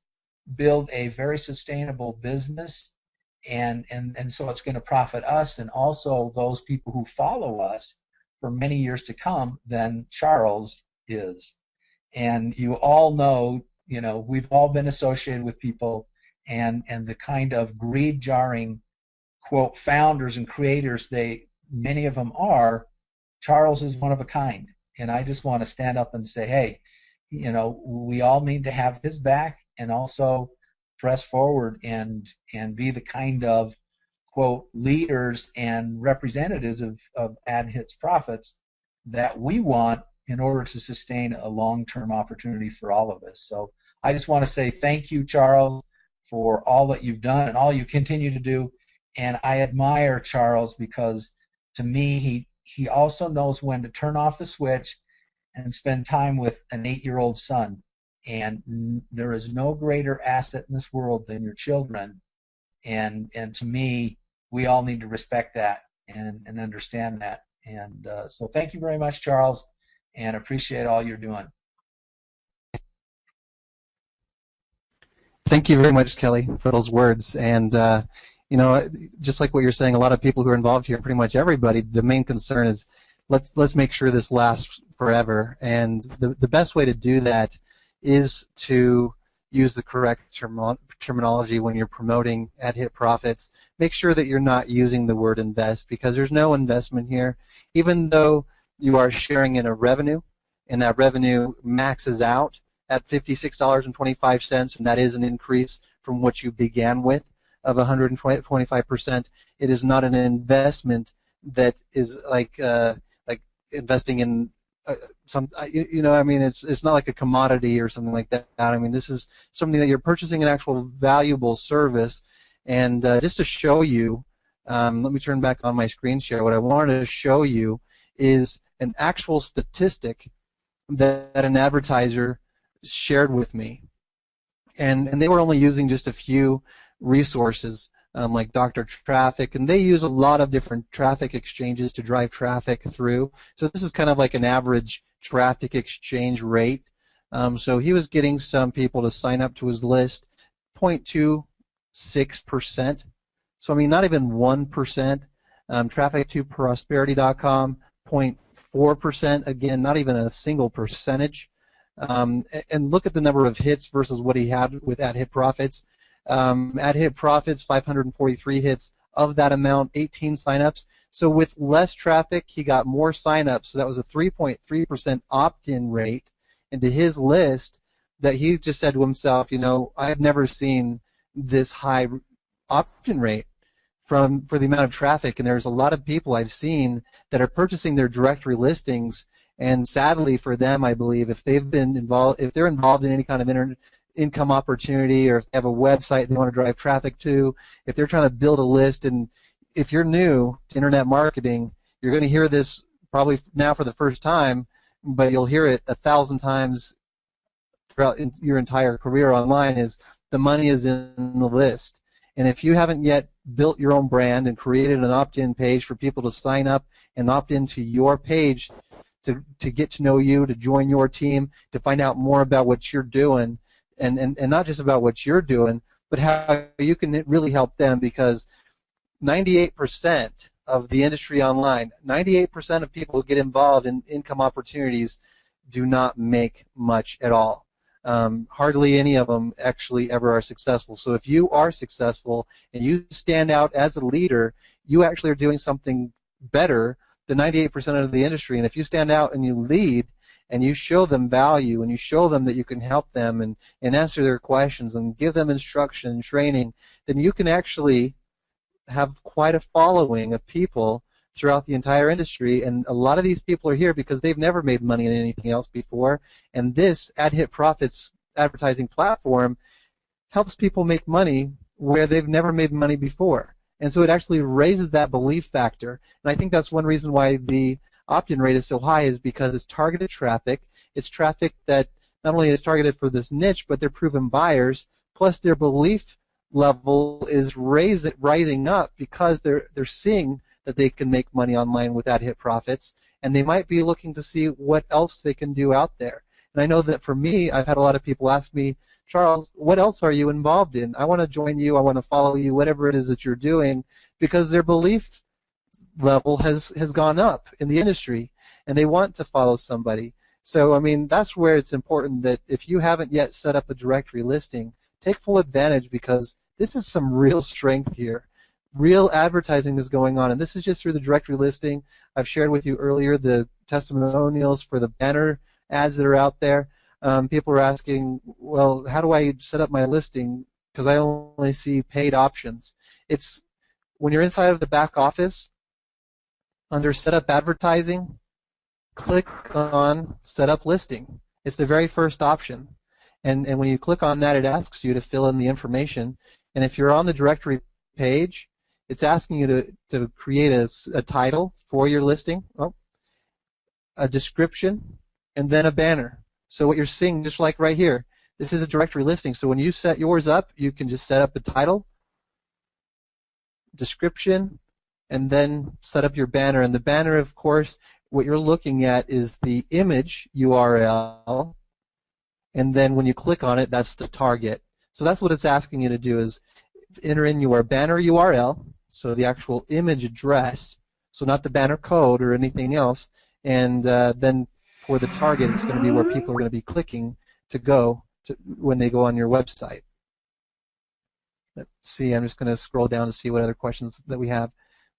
build a very sustainable business, and so it's going to profit us and also those people who follow us for many years to come than Charles is. And you all know, we've all been associated with people and the kind of greed-jarring, quote, founders and creators many of them are. Charles is one of a kind, and I just want to stand up and say, hey, we all need to have his back, and also press forward and be the kind of quote leaders and representatives of Ad Hits Profits that we want in order to sustain a long-term opportunity for all of us. So I just want to say thank you, Charles, for all that you've done and all you continue to do. And I admire Charles because to me he also knows when to turn off the switch and spend time with an 8-year-old son. And there is no greater asset in this world than your children. And to me, we all need to respect that and understand that. And so thank you very much, Charles, and appreciate all you're doing. Thank you very much, Kelly, for those words. And you know, just like what you're saying, a lot of people who are involved here, pretty much everybody, the main concern is let's make sure this lasts forever. And the best way to do that is to use the correct terminology when you're promoting Ad Hit Profits. Make sure that you're not using the word invest, because there's no investment here. Even though you are sharing in a revenue, and that revenue maxes out at $56.25, and that is an increase from what you began with of 125%. It is not an investment that is like investing in some, you know, I mean, it's not like a commodity or something like that. I mean, this is something that you're purchasing an actual valuable service. And just to show you, let me turn back on my screen share. What I wanted to show you is an actual statistic that an advertiser shared with me. And they were only using just a few resources like Dr. Traffic, and they use a lot of different traffic exchanges to drive traffic through. So this is kind of like an average traffic exchange rate. So he was getting some people to sign up to his list, 0.26%. So I mean, not even 1%. Traffic to prosperity.com, 0.4%. Again, not even a single percentage. And look at the number of hits versus what he had with Ad Hit Profits. Ad Hit Profits, 543 hits. Of that amount, 18 signups. So with less traffic, he got more signups. So that was a 3.3% opt-in rate into his list that he just said to himself, you know, I've never seen this high opt-in rate for the amount of traffic. And there's a lot of people I've seen that are purchasing their directory listings. And sadly for them, I believe, if they're involved in any kind of income opportunity, or if they have a website they want to drive traffic to, if they're trying to build a list, and if you're new to internet marketing, you're going to hear this probably now for the first time, but you'll hear it 1,000 times throughout your entire career online, is the money is in the list. And if you haven't yet built your own brand and created an opt-in page for people to sign up and opt into your page to get to know you, to join your team, to find out more about what you're doing, and not just about what you're doing, but how you can really help them, because 98% of the industry online, 98% of people who get involved in income opportunities do not make much at all. Hardly any of them actually ever are successful. So if you are successful and you stand out as a leader, you actually are doing something better than 98% of the industry. And if you stand out and you lead, and you show them value, and you show them that you can help them and answer their questions and give them instruction and training, then you can actually have quite a following of people throughout the entire industry. And a lot of these people are here because they've never made money in anything else before, and this Ad Hit Profits advertising platform helps people make money where they've never made money before. And so it actually raises that belief factor. And I think that's one reason why the opt-in rate is so high, is because it's targeted traffic. It's traffic that not only is targeted for this niche, but they're proven buyers, plus their belief level is rising up because they're seeing that they can make money online with Ad Hit Profits, and they might be looking to see what else they can do out there. And I know that for me, I've had a lot of people ask me, Charles, what else are you involved in? I want to join you. I want to follow you, whatever it is that you're doing, because their belief level has gone up in the industry, and they want to follow somebody. So, I mean, that's where it's important that if you haven't yet set up a directory listing, take full advantage, because this is some real strength here. Real advertising is going on, and this is just through the directory listing. I've shared with you earlier the testimonials for the banner ads that are out there. People are asking, well, how do I set up my listing? because I only see paid options. It's when you're inside of the back office, under Setup Advertising, click on Setup Listing. It's the very first option. And when you click on that, it asks you to fill in the information. And if you're on the directory page, it's asking you to create a title for your listing, a description, and then a banner. So what you're seeing, just like right here, this is a directory listing. So when you set yours up, you can just set up a title, description, and then set up your banner. And the banner, of course, what you're looking at is the image URL, and then when you click on it, that's the target. So that's what it's asking you to do, is enter in your banner URL, so the actual image address, so not the banner code or anything else, and then for the target, it's going to be where people are going to be clicking to go to when they go on your website. Let's see, I'm just going to scroll down to see what other questions that we have.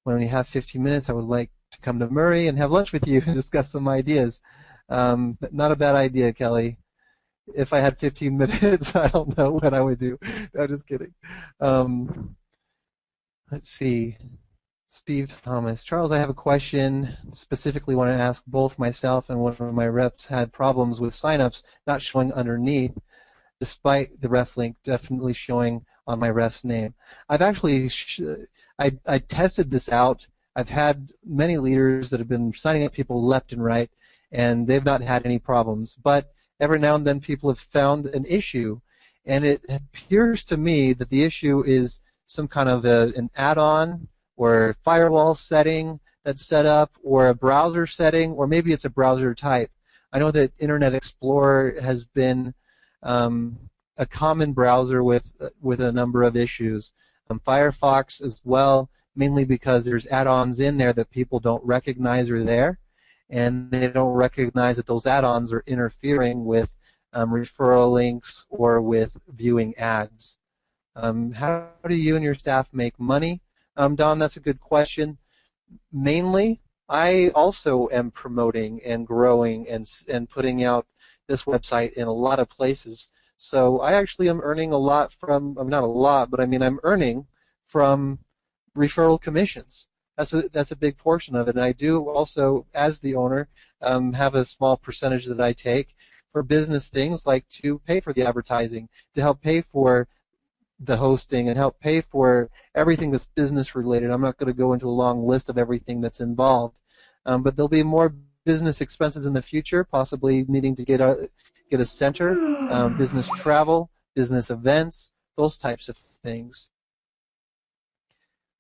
When we have 15 minutes, I would like to come to Murray and have lunch with you and discuss some ideas. Not a bad idea, Kelly. If I had 15 minutes, I don't know what I would do. No, just kidding. Let's see. Steve Thomas. Charles, I have a question. Specifically want to ask both myself and one of my reps had problems with signups not showing underneath, despite the ref link definitely showing on my ref's name. I've actually, I tested this out. I've had many leaders that have been signing up people left and right, and they've not had any problems. But every now and then people have found an issue, and it appears to me that the issue is some kind of an add-on or firewall setting that's set up, or a browser setting, or maybe it's a browser type. I know that Internet Explorer has been a common browser with a number of issues. Firefox as well, mainly because there's add-ons in there that people don't recognize are there, and they don't recognize that those add-ons are interfering with referral links or with viewing ads. How do you and your staff make money? Don, that's a good question. Mainly, I also am promoting and growing and putting out this website in a lot of places. So I actually am earning a lot from, not a lot, but I mean I'm earning from referral commissions. That's a big portion of it. And I do also, as the owner, have a small percentage that I take for business things, like to pay for the advertising, to help pay for the hosting, and help pay for everything that's business related. I'm not going to go into a long list of everything that's involved, but there'll be more business expenses in the future, possibly needing to get a center, business travel, business events, those types of things.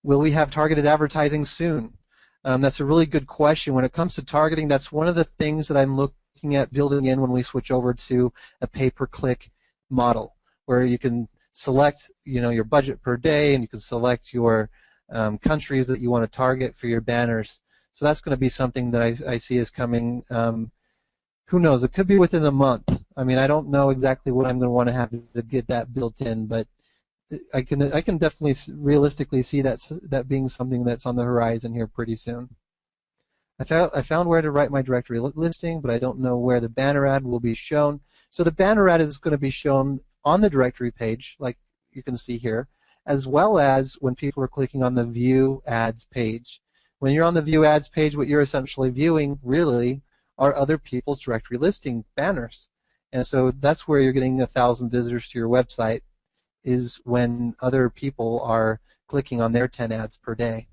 Will we have targeted advertising soon? That's a really good question. When it comes to targeting, that's one of the things that I'm looking at building in when we switch over to a pay-per-click model, where you can select, your budget per day, and you can select your countries that you want to target for your banners. So that's going to be something that I see is coming. Who knows? It could be within a month. I mean, I don't know exactly what I'm going to want to have to get that built in, but I can definitely realistically see that being something that's on the horizon here pretty soon. I found where to write my directory listing, but I don't know where the banner ad will be shown. So the banner ad is going to be shown on the directory page, like you can see here, as well as when people are clicking on the View Ads page. When you're on the View Ads page, what you're essentially viewing really are other people's directory listing banners. And so that's where you're getting 1,000 visitors to your website, is when other people are clicking on their 10 ads per day.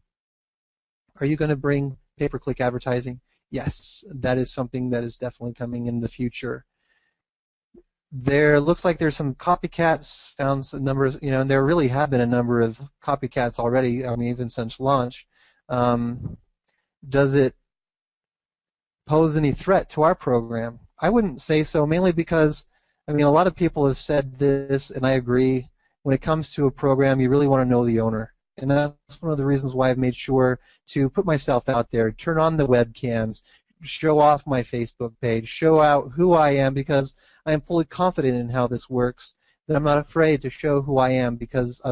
Are you going to bring pay-per-click advertising? Yes, that is something that is definitely coming in the future. There looks like there's some copycats, found some numbers, and there really have been a number of copycats already, I mean, even since launch. Does it pose any threat to our program? I wouldn't say so, mainly because, I mean, a lot of people have said this, and I agree. When it comes to a program, you really want to know the owner. And that's one of the reasons why I've made sure to put myself out there, turn on the webcams, show off my Facebook page, show out who I am, because I am fully confident in how this works, that I'm not afraid to show who I am, because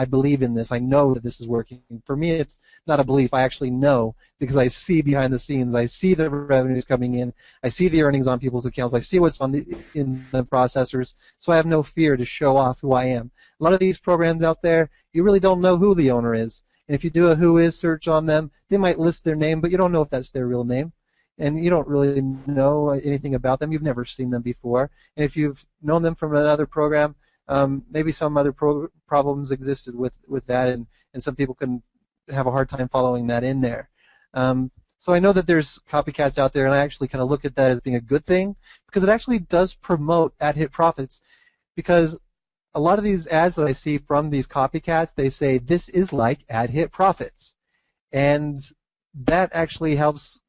I believe in this. I know that this is working. For me, it's not a belief. I actually know because I see behind the scenes. I see the revenues coming in. I see the earnings on people's accounts. I see what's in the processors. So I have no fear to show off who I am. A lot of these programs out there, you really don't know who the owner is. And if you do a who is search on them, they might list their name, but you don't know if that's their real name. And you don't really know anything about them. You've never seen them before. And if you've known them from another program, maybe some other problems existed with that, and some people can have a hard time following that in there. So I know that there's copycats out there, and I actually kind of look at that as being a good thing because it actually does promote ad-hit profits. Because a lot of these ads that I see from these copycats, they say this is like ad-hit profits, and that actually helps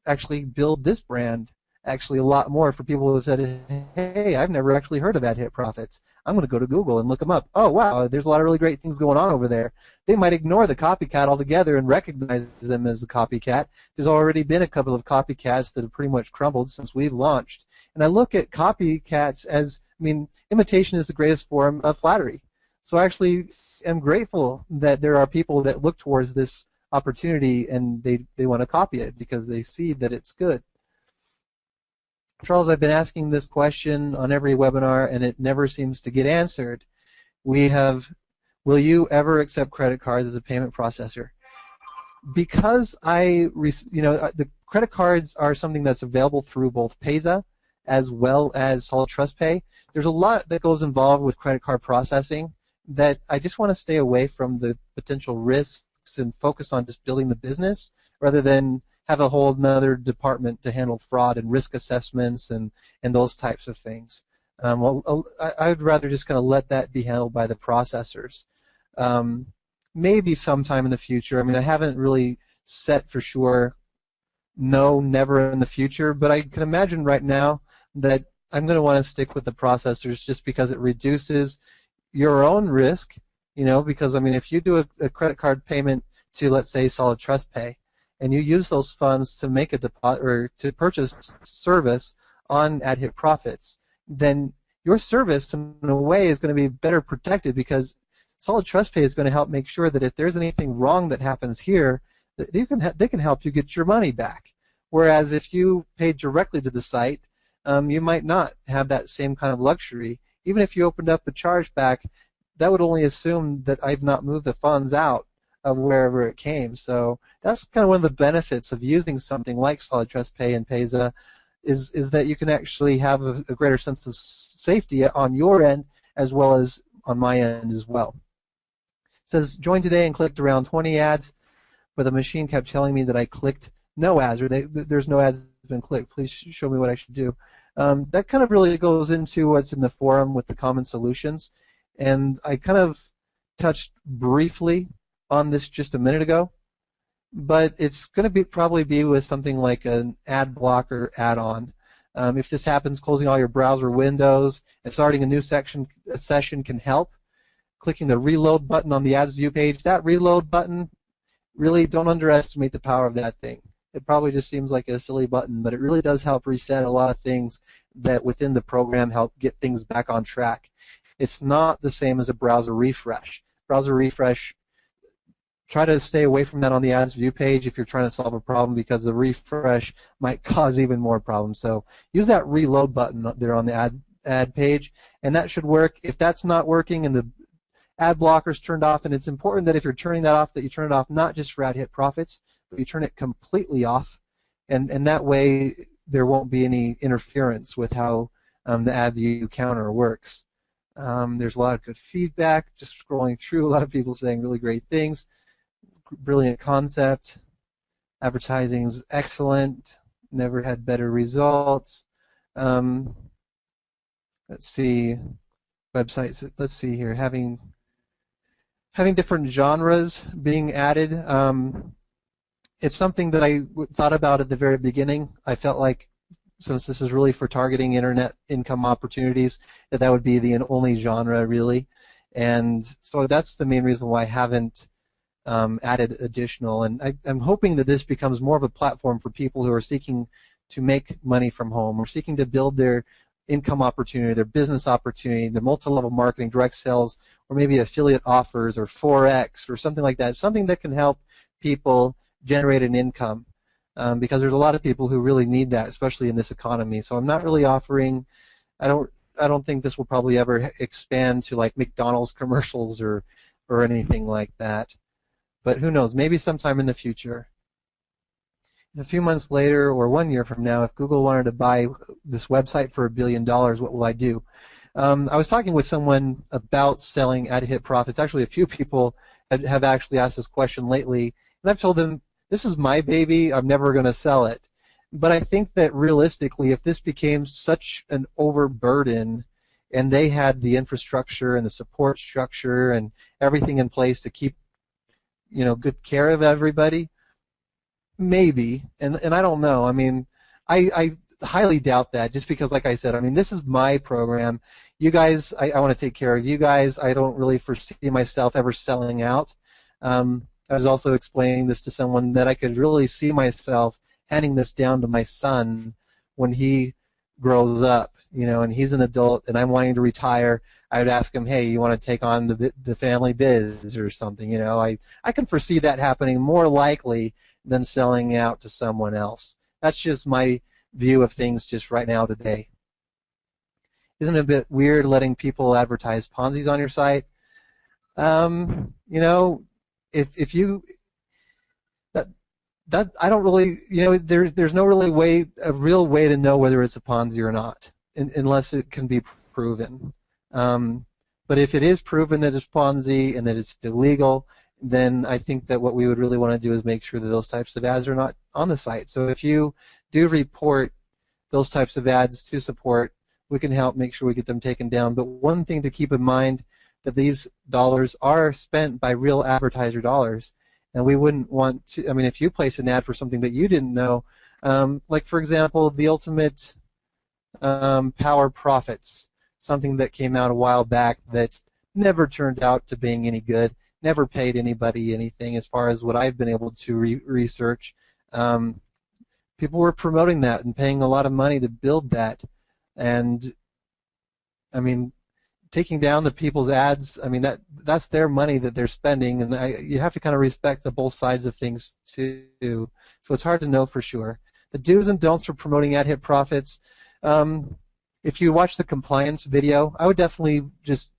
build this brand actually a lot more for people who have said, hey, I've never actually heard of ad-hit profits. I'm going to go to Google and look them up. Oh, wow, there's a lot of really great things going on over there. They might ignore the copycat altogether and recognize them as a copycat. There's already been a couple of copycats that have pretty much crumbled since we've launched. And I look at copycats as, I mean, imitation is the greatest form of flattery. So I actually am grateful that there are people that look towards this opportunity and they want to copy it because they see that it's good. Charles, I've been asking this question on every webinar and it never seems to get answered. Will you ever accept credit cards as a payment processor? Because the credit cards are something that's available through both Payza as well as Solid Trust Pay. There's a lot that goes involved with credit card processing that I just want to stay away from the potential risks and focus on just building the business rather than have a whole another department to handle fraud and risk assessments and those types of things. I would rather just kind of let that be handled by the processors. Maybe sometime in the future. I mean, I haven't really set for sure. No, never in the future. But I can imagine right now that I'm going to want to stick with the processors just because it reduces your own risk. Because I mean, if you do a credit card payment to, let's say, Solid Trust Pay, and you use those funds to make a deposit or to purchase service on ad-hit profits, then your service, in a way, is going to be better protected because Solid Trust Pay is going to help make sure that if there's anything wrong that happens here, they can help you get your money back. Whereas if you pay directly to the site, you might not have that same kind of luxury. Even if you opened up a chargeback, that would only assume that I've not moved the funds out of wherever it came. So that's kind of one of the benefits of using something like Solid Trust Pay and Payza is that you can actually have a greater sense of safety on your end as well as on my end as well. It says, joined today and clicked around 20 ads, but the machine kept telling me that I clicked no ads, or there's no ads been clicked. Please show me what I should do. That kind of really goes into what's in the forum with the common solutions, and I kind of touched briefly on this just a minute ago, but it's going to probably be with something like an ad blocker add-on. If this happens, closing all your browser windows and starting a new session can help. Clicking the reload button on the ads view page, that reload button, really don't underestimate the power of that thing. It probably just seems like a silly button, but it really does help reset a lot of things that within the program help get things back on track. It's not the same as a browser refresh. Browser refresh, try to stay away from that on the ads view page if you're trying to solve a problem because the refresh might cause even more problems. So use that reload button there on the ad page, and that should work. If that's not working and the ad blockers turned off, and it's important that if you're turning that off, that you turn it off not just for ad-hit profits, but you turn it completely off, and that way there won't be any interference with how the ad view counter works. There's a lot of good feedback, just scrolling through, a lot of people saying really great things. Brilliant concept. Advertising's excellent. Never had better results. Let's see. Websites. Let's see here. Having different genres being added. It's something that I thought about at the very beginning. I felt like since this is really for targeting internet income opportunities, that would be the only genre really. And so that's the main reason why I haven't added additional. And I'm hoping that this becomes more of a platform for people who are seeking to make money from home or seeking to build their income opportunity, their business opportunity, their multi-level marketing, direct sales, or maybe affiliate offers or Forex or something like that, something that can help people generate an income, because there's a lot of people who really need that, especially in this economy. So I'm not really offering, I don't think this will probably ever expand to like McDonald's commercials or anything like that. But who knows, maybe sometime in the future. A few months later or 1 year from now, if Google wanted to buy this website for $1 billion, what will I do? I was talking with someone about selling ad-hit profits. Actually, a few people have actually asked this question lately, and I've told them, this is my baby, I'm never going to sell it. But I think that realistically, if this became such an overburden and they had the infrastructure and the support structure and everything in place to keep, good care of everybody, maybe, and I don't know. I mean, I highly doubt that, just because, like I said, I mean, this is my program. You guys, I want to take care of you guys. I don't really foresee myself ever selling out. I was also explaining this to someone that I could really see myself handing this down to my son when he grows up, and he's an adult and I'm wanting to retire. I would ask him, hey, you want to take on the family biz or something? I can foresee that happening more likely than selling out to someone else. That's just my view of things just right now today. Isn't it a bit weird letting people advertise Ponzi's on your site? If you that I don't really, there's no really a real way to know whether it's a Ponzi or not, unless it can be proven. But if it is proven that it's Ponzi and that it's illegal, then I think that what we would really want to do is make sure that those types of ads are not on the site. So if you do report those types of ads to support, we can help make sure we get them taken down. But one thing to keep in mind, that these dollars are spent by real advertiser dollars, and we wouldn't want to, I mean, if you place an ad for something that you didn't know, like for example, the Ultimate Power Profits, something that came out a while back that's never turned out to being any good, never paid anybody anything as far as what I've been able to research. People were promoting that and paying a lot of money to build that. And, I mean, taking down the people's ads, I mean, that's their money that they're spending, and you have to kind of respect the both sides of things, too. So it's hard to know for sure. The do's and don'ts for promoting ad-hit profits, if you watch the compliance video, I would definitely just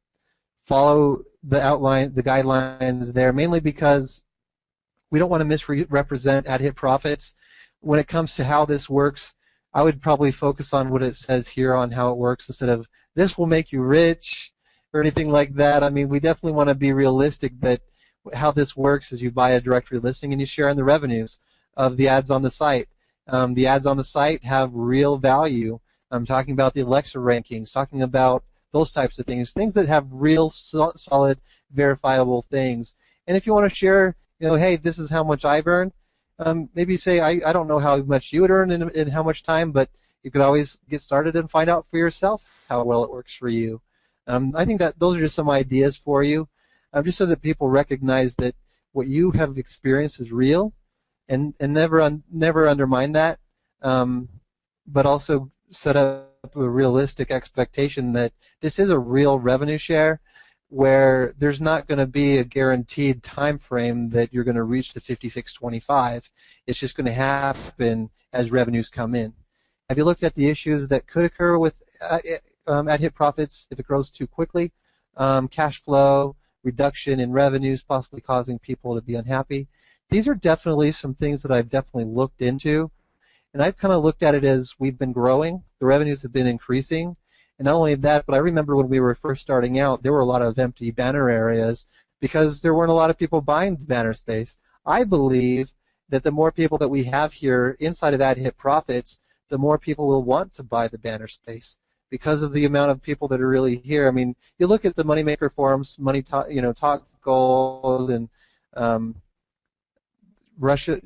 follow the outline, the guidelines there, mainly because we don't want to misrepresent ad-hit profits. When it comes to how this works, I would probably focus on what it says here on how it works instead of this will make you rich or anything like that. I mean, we definitely want to be realistic that how this works is you buy a directory listing and you share in the revenues of the ads on the site. The ads on the site have real value. I'm talking about the Alexa rankings, talking about those types of things that have real solid, verifiable things. And if you want to share, hey, this is how much I've earned, maybe say, I don't know how much you would earn in how much time, but you could always get started and find out for yourself how well it works for you. I think that those are just some ideas for you, just so that people recognize that what you have experienced is real, and never undermine that, but also set up a realistic expectation that this is a real revenue share where there's not going to be a guaranteed time frame that you're going to reach the 5625. It's just going to happen as revenues come in. Have you looked at the issues that could occur with ad-hit profits if it grows too quickly? Cash flow, reduction in revenues, possibly causing people to be unhappy. These are definitely some things that I've definitely looked into. And I've kind of looked at it as we've been growing. The revenues have been increasing. And not only that, but I remember when we were first starting out, there were a lot of empty banner areas because there weren't a lot of people buying the banner space. I believe that the more people that we have here inside of ad-hit profits, the more people will want to buy the banner space because of the amount of people that are really here. I mean, you look at the moneymaker forums, Talk Gold, and Russia,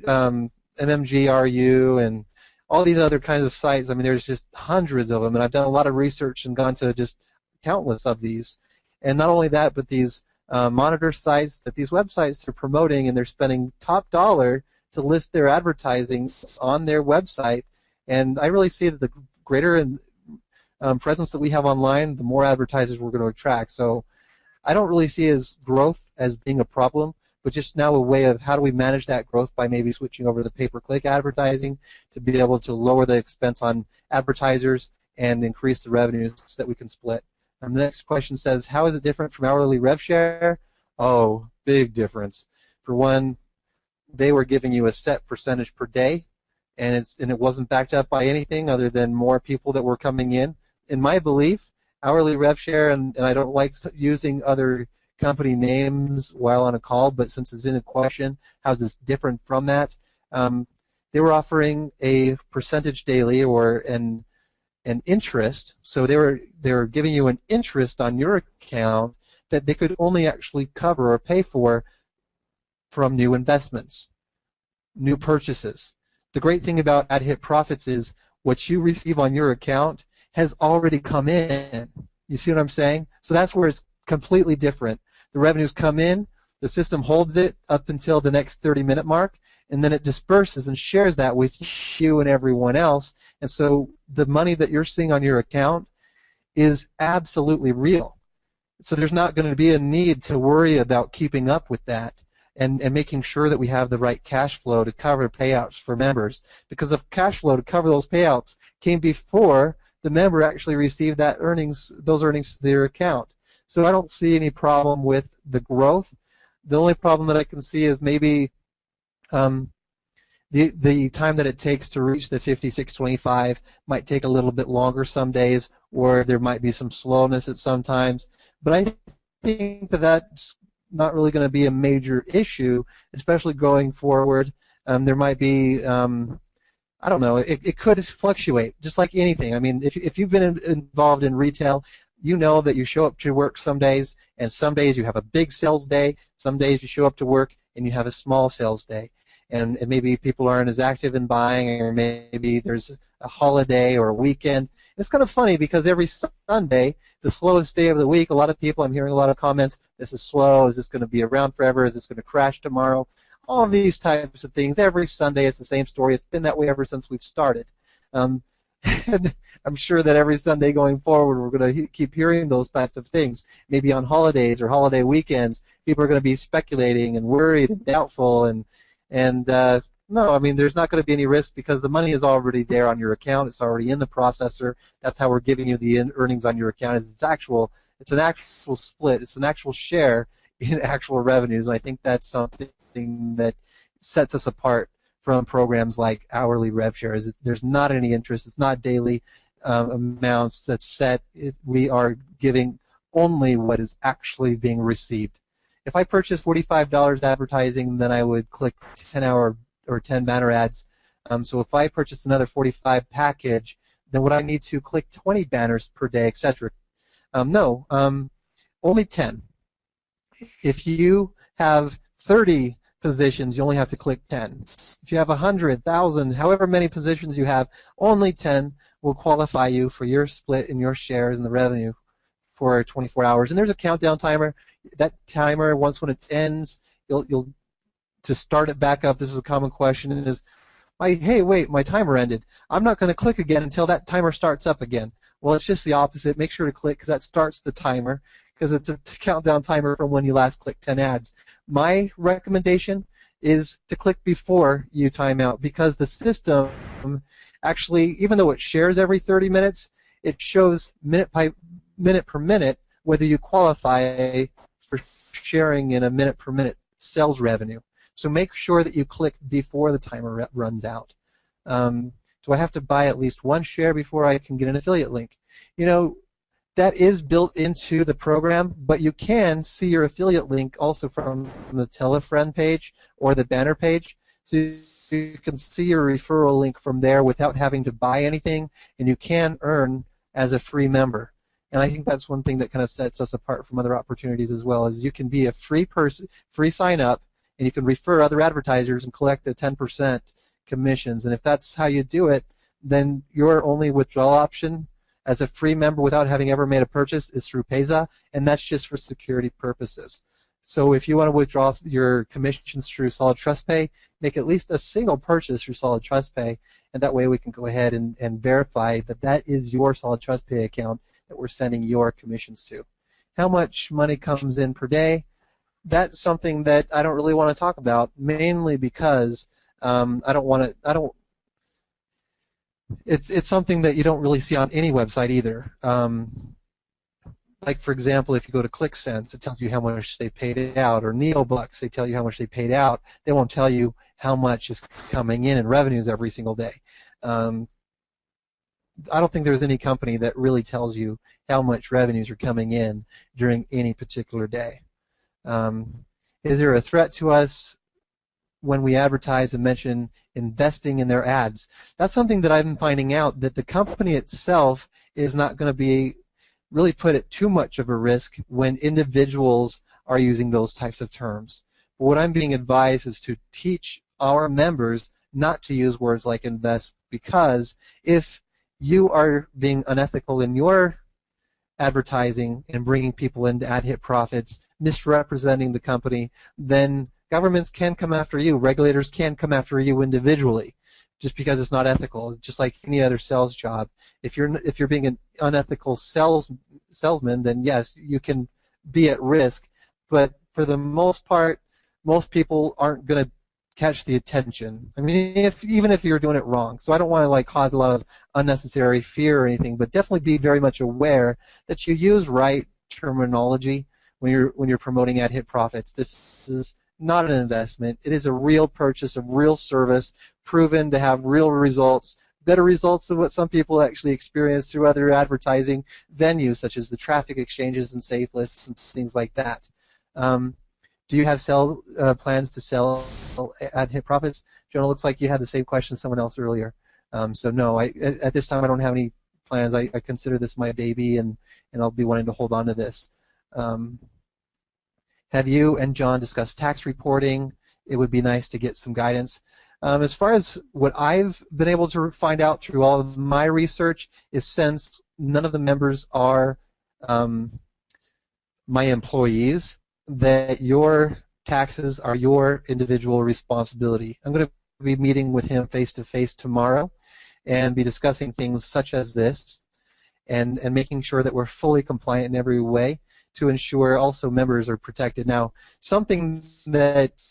MMGRU, and all these other kinds of sites. I mean, there's just hundreds of them, and I've done a lot of research and gone to just countless of these. And not only that, but these monitor sites that these websites are promoting, and they're spending top dollar to list their advertising on their website. And I really see that the greater and presence that we have online, the more advertisers we're going to attract. So I don't really see as growth as being a problem, but just now a way of how do we manage that growth by maybe switching over to pay-per-click advertising to be able to lower the expense on advertisers and increase the revenues that we can split. And the next question says, how is it different from hourly rev share? Oh, big difference. For one, they were giving you a set percentage per day, and it wasn't backed up by anything other than more people that were coming in. In my belief, hourly rev share, and I don't like using other company names while on a call, but since it's in a question, how is this different from that? They were offering a percentage daily or an interest, so they were giving you an interest on your account that they could only actually cover or pay for from new investments, new purchases. The great thing about AHP profits is what you receive on your account has already come in. You see what I'm saying? So that's where it's completely different. The revenues come in, the system holds it up until the next 30-minute mark, and then it disperses and shares that with you and everyone else. And so the money that you're seeing on your account is absolutely real. So there's not going to be a need to worry about keeping up with that and making sure that we have the right cash flow to cover payouts for members, because the cash flow to cover those payouts came before the member actually received those earnings to their account. So I don't see any problem with the growth. The only problem that I can see is maybe the time that it takes to reach the 5625 might take a little bit longer some days, or there might be some slowness at some times. But I think that that's not really going to be a major issue, especially going forward. There might be I don't know. It could fluctuate, just like anything. I mean, if you've been involved in retail, you know that you show up to work some days, and some days you have a big sales day. Some days you show up to work and you have a small sales day, and maybe people aren't as active in buying, or maybe there's a holiday or a weekend. It's kind of funny because every Sunday, the slowest day of the week, a lot of people, I'm hearing a lot of comments, this is slow, is this going to be around forever, is this going to crash tomorrow? All these types of things. Every Sunday it's the same story. It's been that way ever since we've started. And I'm sure that every Sunday going forward we're going to keep hearing those types of things. Maybe on holidays or holiday weekends, people are going to be speculating and worried and doubtful. And no, I mean, there's not going to be any risk because the money is already there on your account. It's already in the processor. That's how we're giving you the earnings on your account. It's an actual split. It's an actual share in actual revenues. And I think that's something that sets us apart from programs like hourly rev share. There's not any interest. It's not daily amounts that's set. We are giving only what is actually being received. If I purchase $45 advertising, then I would click 10-hour or 10 banner ads. So if I purchase another 45 package, then would I need to click 20 banners per day, etc.? No, only 10. If you have 30 positions, you only have to click 10. If you have 100, 1,000, however many positions you have, only 10 will qualify you for your split in your shares and the revenue for 24 hours. And there's a countdown timer. That timer, once when it ends, you'll to start it back up. This is a common question. It is, hey, wait, my timer ended. I'm not going to click again until that timer starts up again. Well, it's just the opposite. Make sure to click because that starts the timer, because it's a countdown timer from when you last clicked 10 ads. My recommendation is to click before you time out, because the system actually, even though it shares every 30 minutes, it shows minute per minute whether you qualify for sharing in a minute per minute sales revenue. So make sure that you click before the timer runs out. Do I have to buy at least one share before I can get an affiliate link? You know, that is built into the program, but you can see your affiliate link also from the Tell a Friend page or the banner page. So you can see your referral link from there without having to buy anything, and you can earn as a free member. And I think that's one thing that kind of sets us apart from other opportunities as well, is you can be a free sign up, and you can refer other advertisers and collect the 10% commissions. And if that's how you do it, then your only withdrawal option as a free member without having ever made a purchase is through Payza, and that's just for security purposes. So if you want to withdraw your commissions through Solid Trust Pay, make at least a single purchase through Solid Trust Pay, and that way we can go ahead and verify that that is your Solid Trust Pay account that we're sending your commissions to. How much money comes in per day? That's something that I don't really want to talk about, mainly because I don't want to. I don't. It's something that you don't really see on any website either. Like, for example, if you go to ClickSense, it tells you how much they paid out, or NeoBucks, they tell you how much they paid out. They won't tell you how much is coming in revenues every single day. I don't think there's any company that really tells you how much revenues are coming in during any particular day. Is there a threat to us when we advertise and mention investing in their ads? That's something that I've been finding out, that the company itself is not going to be really put at too much of a risk when individuals are using those types of terms. But what I'm being advised is to teach our members not to use words like invest, because if you are being unethical in your advertising and bringing people into ad hit profits, misrepresenting the company, then governments can come after you. Regulators can come after you individually, just because it's not ethical. Just like any other sales job, if you're being an unethical salesman, then yes, you can be at risk. But for the most part, most people aren't going to catch the attention. I mean, even if you're doing it wrong. So I don't want to cause a lot of unnecessary fear or anything, but definitely be very much aware that you use right terminology when you're promoting ad hit profits. This is not an investment. It is a real purchase of real service, proven to have real results, better results than what some people actually experience through other advertising venues, such as the traffic exchanges and safe lists and things like that. Do you have plans to sell ad hit profits? Jonah, looks like you had the same question as someone else earlier. So no, at this time I don't have any plans. I consider this my baby, and I'll be wanting to hold on to this. Have you and John discussed tax reporting? It would be nice to get some guidance. As far as what I've been able to find out through all of my research is, since none of the members are my employees, that your taxes are your individual responsibility. I'm going to be meeting with him face-to-face tomorrow and be discussing things such as this, and making sure that we're fully compliant in every way to ensure also members are protected. Now, something that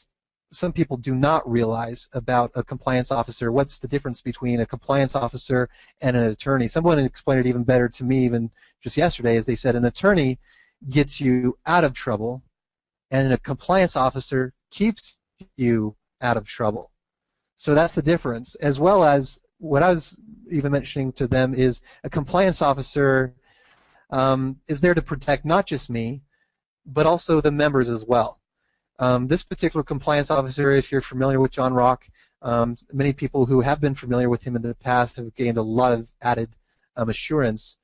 some people do not realize about a compliance officer, what's the difference between a compliance officer and an attorney? Someone explained it even better to me even just yesterday, as they said an attorney gets you out of trouble, and a compliance officer keeps you out of trouble. So that's the difference. As well as what I was even mentioning to them is a compliance officer is there to protect not just me, but also the members as well. This particular compliance officer, if you're familiar with John Rock, many people who have been familiar with him in the past have gained a lot of added assurance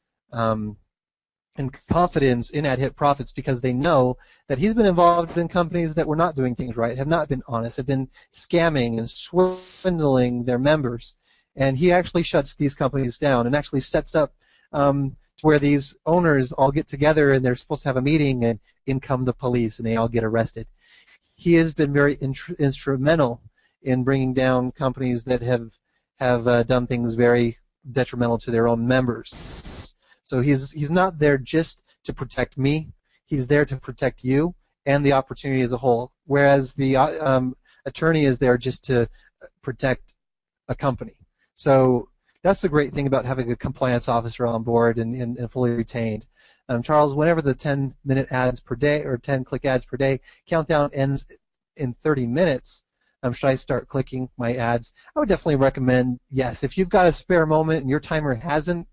and confidence in ad hit profits, because they know that he's been involved in companies that were not doing things right, have not been honest, have been scamming and swindling their members. And he actually shuts these companies down and actually sets up to where these owners all get together and they're supposed to have a meeting, and in come the police and they all get arrested. He has been very instrumental in bringing down companies that have done things very detrimental to their own members. So he's not there just to protect me. He's there to protect you and the opportunity as a whole, whereas the attorney is there just to protect a company. So that's the great thing about having a compliance officer on board and fully retained. Charles, whenever the 10-minute ads per day or 10-click ads per day countdown ends in 30 minutes, should I start clicking my ads? I would definitely recommend, yes. If you've got a spare moment and your timer hasn't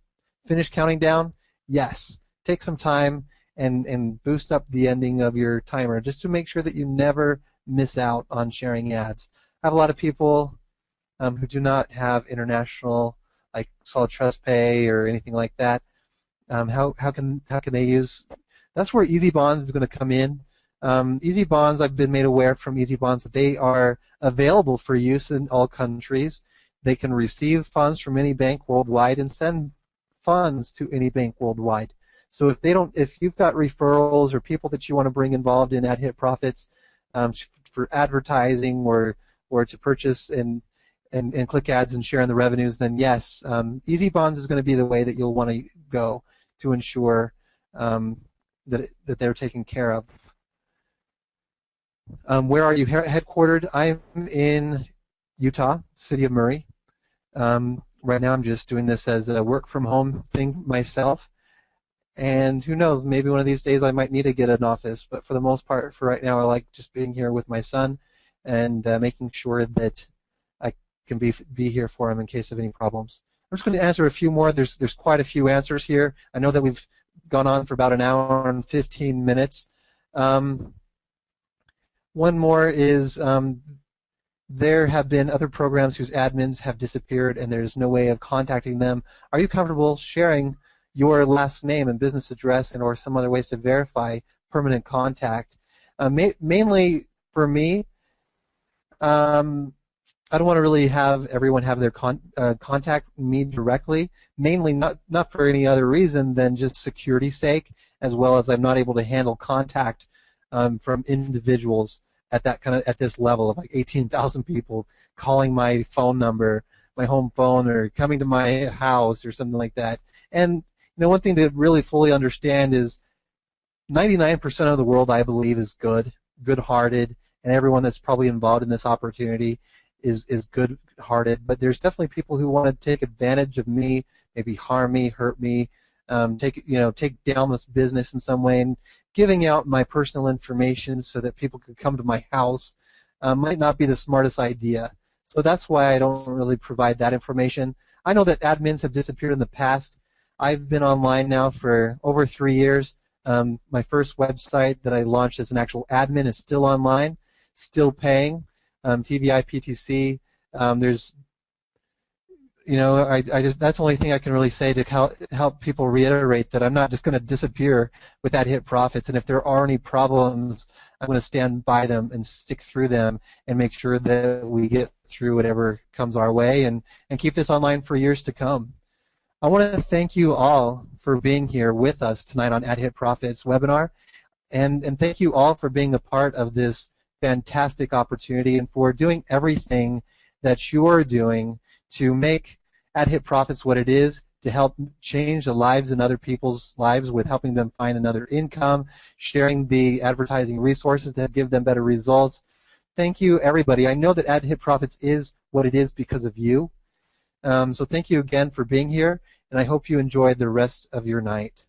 finished counting down, yes. Take some time and boost up the ending of your timer just to make sure that you never miss out on sharing ads. I have a lot of people who do not have international, like Solid Trust Pay or anything like that. How can they use? That's where Easy Bonds is going to come in. Easy Bonds, I've been made aware from Easy Bonds that they are available for use in all countries. They can receive funds from any bank worldwide and send funds to any bank worldwide. So if you've got referrals or people that you want to bring involved in ad hit profits for advertising or to purchase and and click ads and share in the revenues, then yes, Easy Bonds is going to be the way that you'll want to go to ensure that they're taken care of. Where are you headquartered? I'm in Utah, city of Murray. Right now I'm just doing this as a work from home thing myself. And who knows, maybe one of these days I might need to get an office. But for the most part, for right now, I like just being here with my son and making sure that I can be here for him in case of any problems. I'm just going to answer a few more. There's quite a few answers here. I know that we've gone on for about an hour and 15 minutes. One more is there have been other programs whose admins have disappeared and there's no way of contacting them. Are you comfortable sharing your last name and business address and or some other ways to verify permanent contact? Mainly for me, I don't want to really have everyone have their contact me directly, mainly not for any other reason than just security's sake, as well as I'm not able to handle contact from individuals at this level of like 18,000 people calling my phone number, my home phone, or coming to my house or something like that. And one thing to really fully understand is 99% of the world, I believe, is good-hearted, and everyone that's probably involved in this opportunity is good-hearted. But there's definitely people who want to take advantage of me, maybe harm me, hurt me, take down this business in some way, and giving out my personal information so that people could come to my house might not be the smartest idea. So that's why I don't really provide that information. I know that admins have disappeared in the past. I've been online now for over 3 years. My first website that I launched as an actual admin is still online, still paying, TVI PTC. That's the only thing I can really say to help people reiterate that I'm not just going to disappear with AdHit Profits, and if there are any problems, I'm going to stand by them and stick through them and make sure that we get through whatever comes our way and keep this online for years to come. I want to thank you all for being here with us tonight on AdHit Profits webinar, and thank you all for being a part of this fantastic opportunity and for doing everything that you're doing to make AdHit Profits what it is, to help change the lives and other people's lives with helping them find another income, sharing the advertising resources that give them better results. Thank you, everybody. I know that AdHit Profits is what it is because of you. So thank you again for being here, and I hope you enjoy the rest of your night.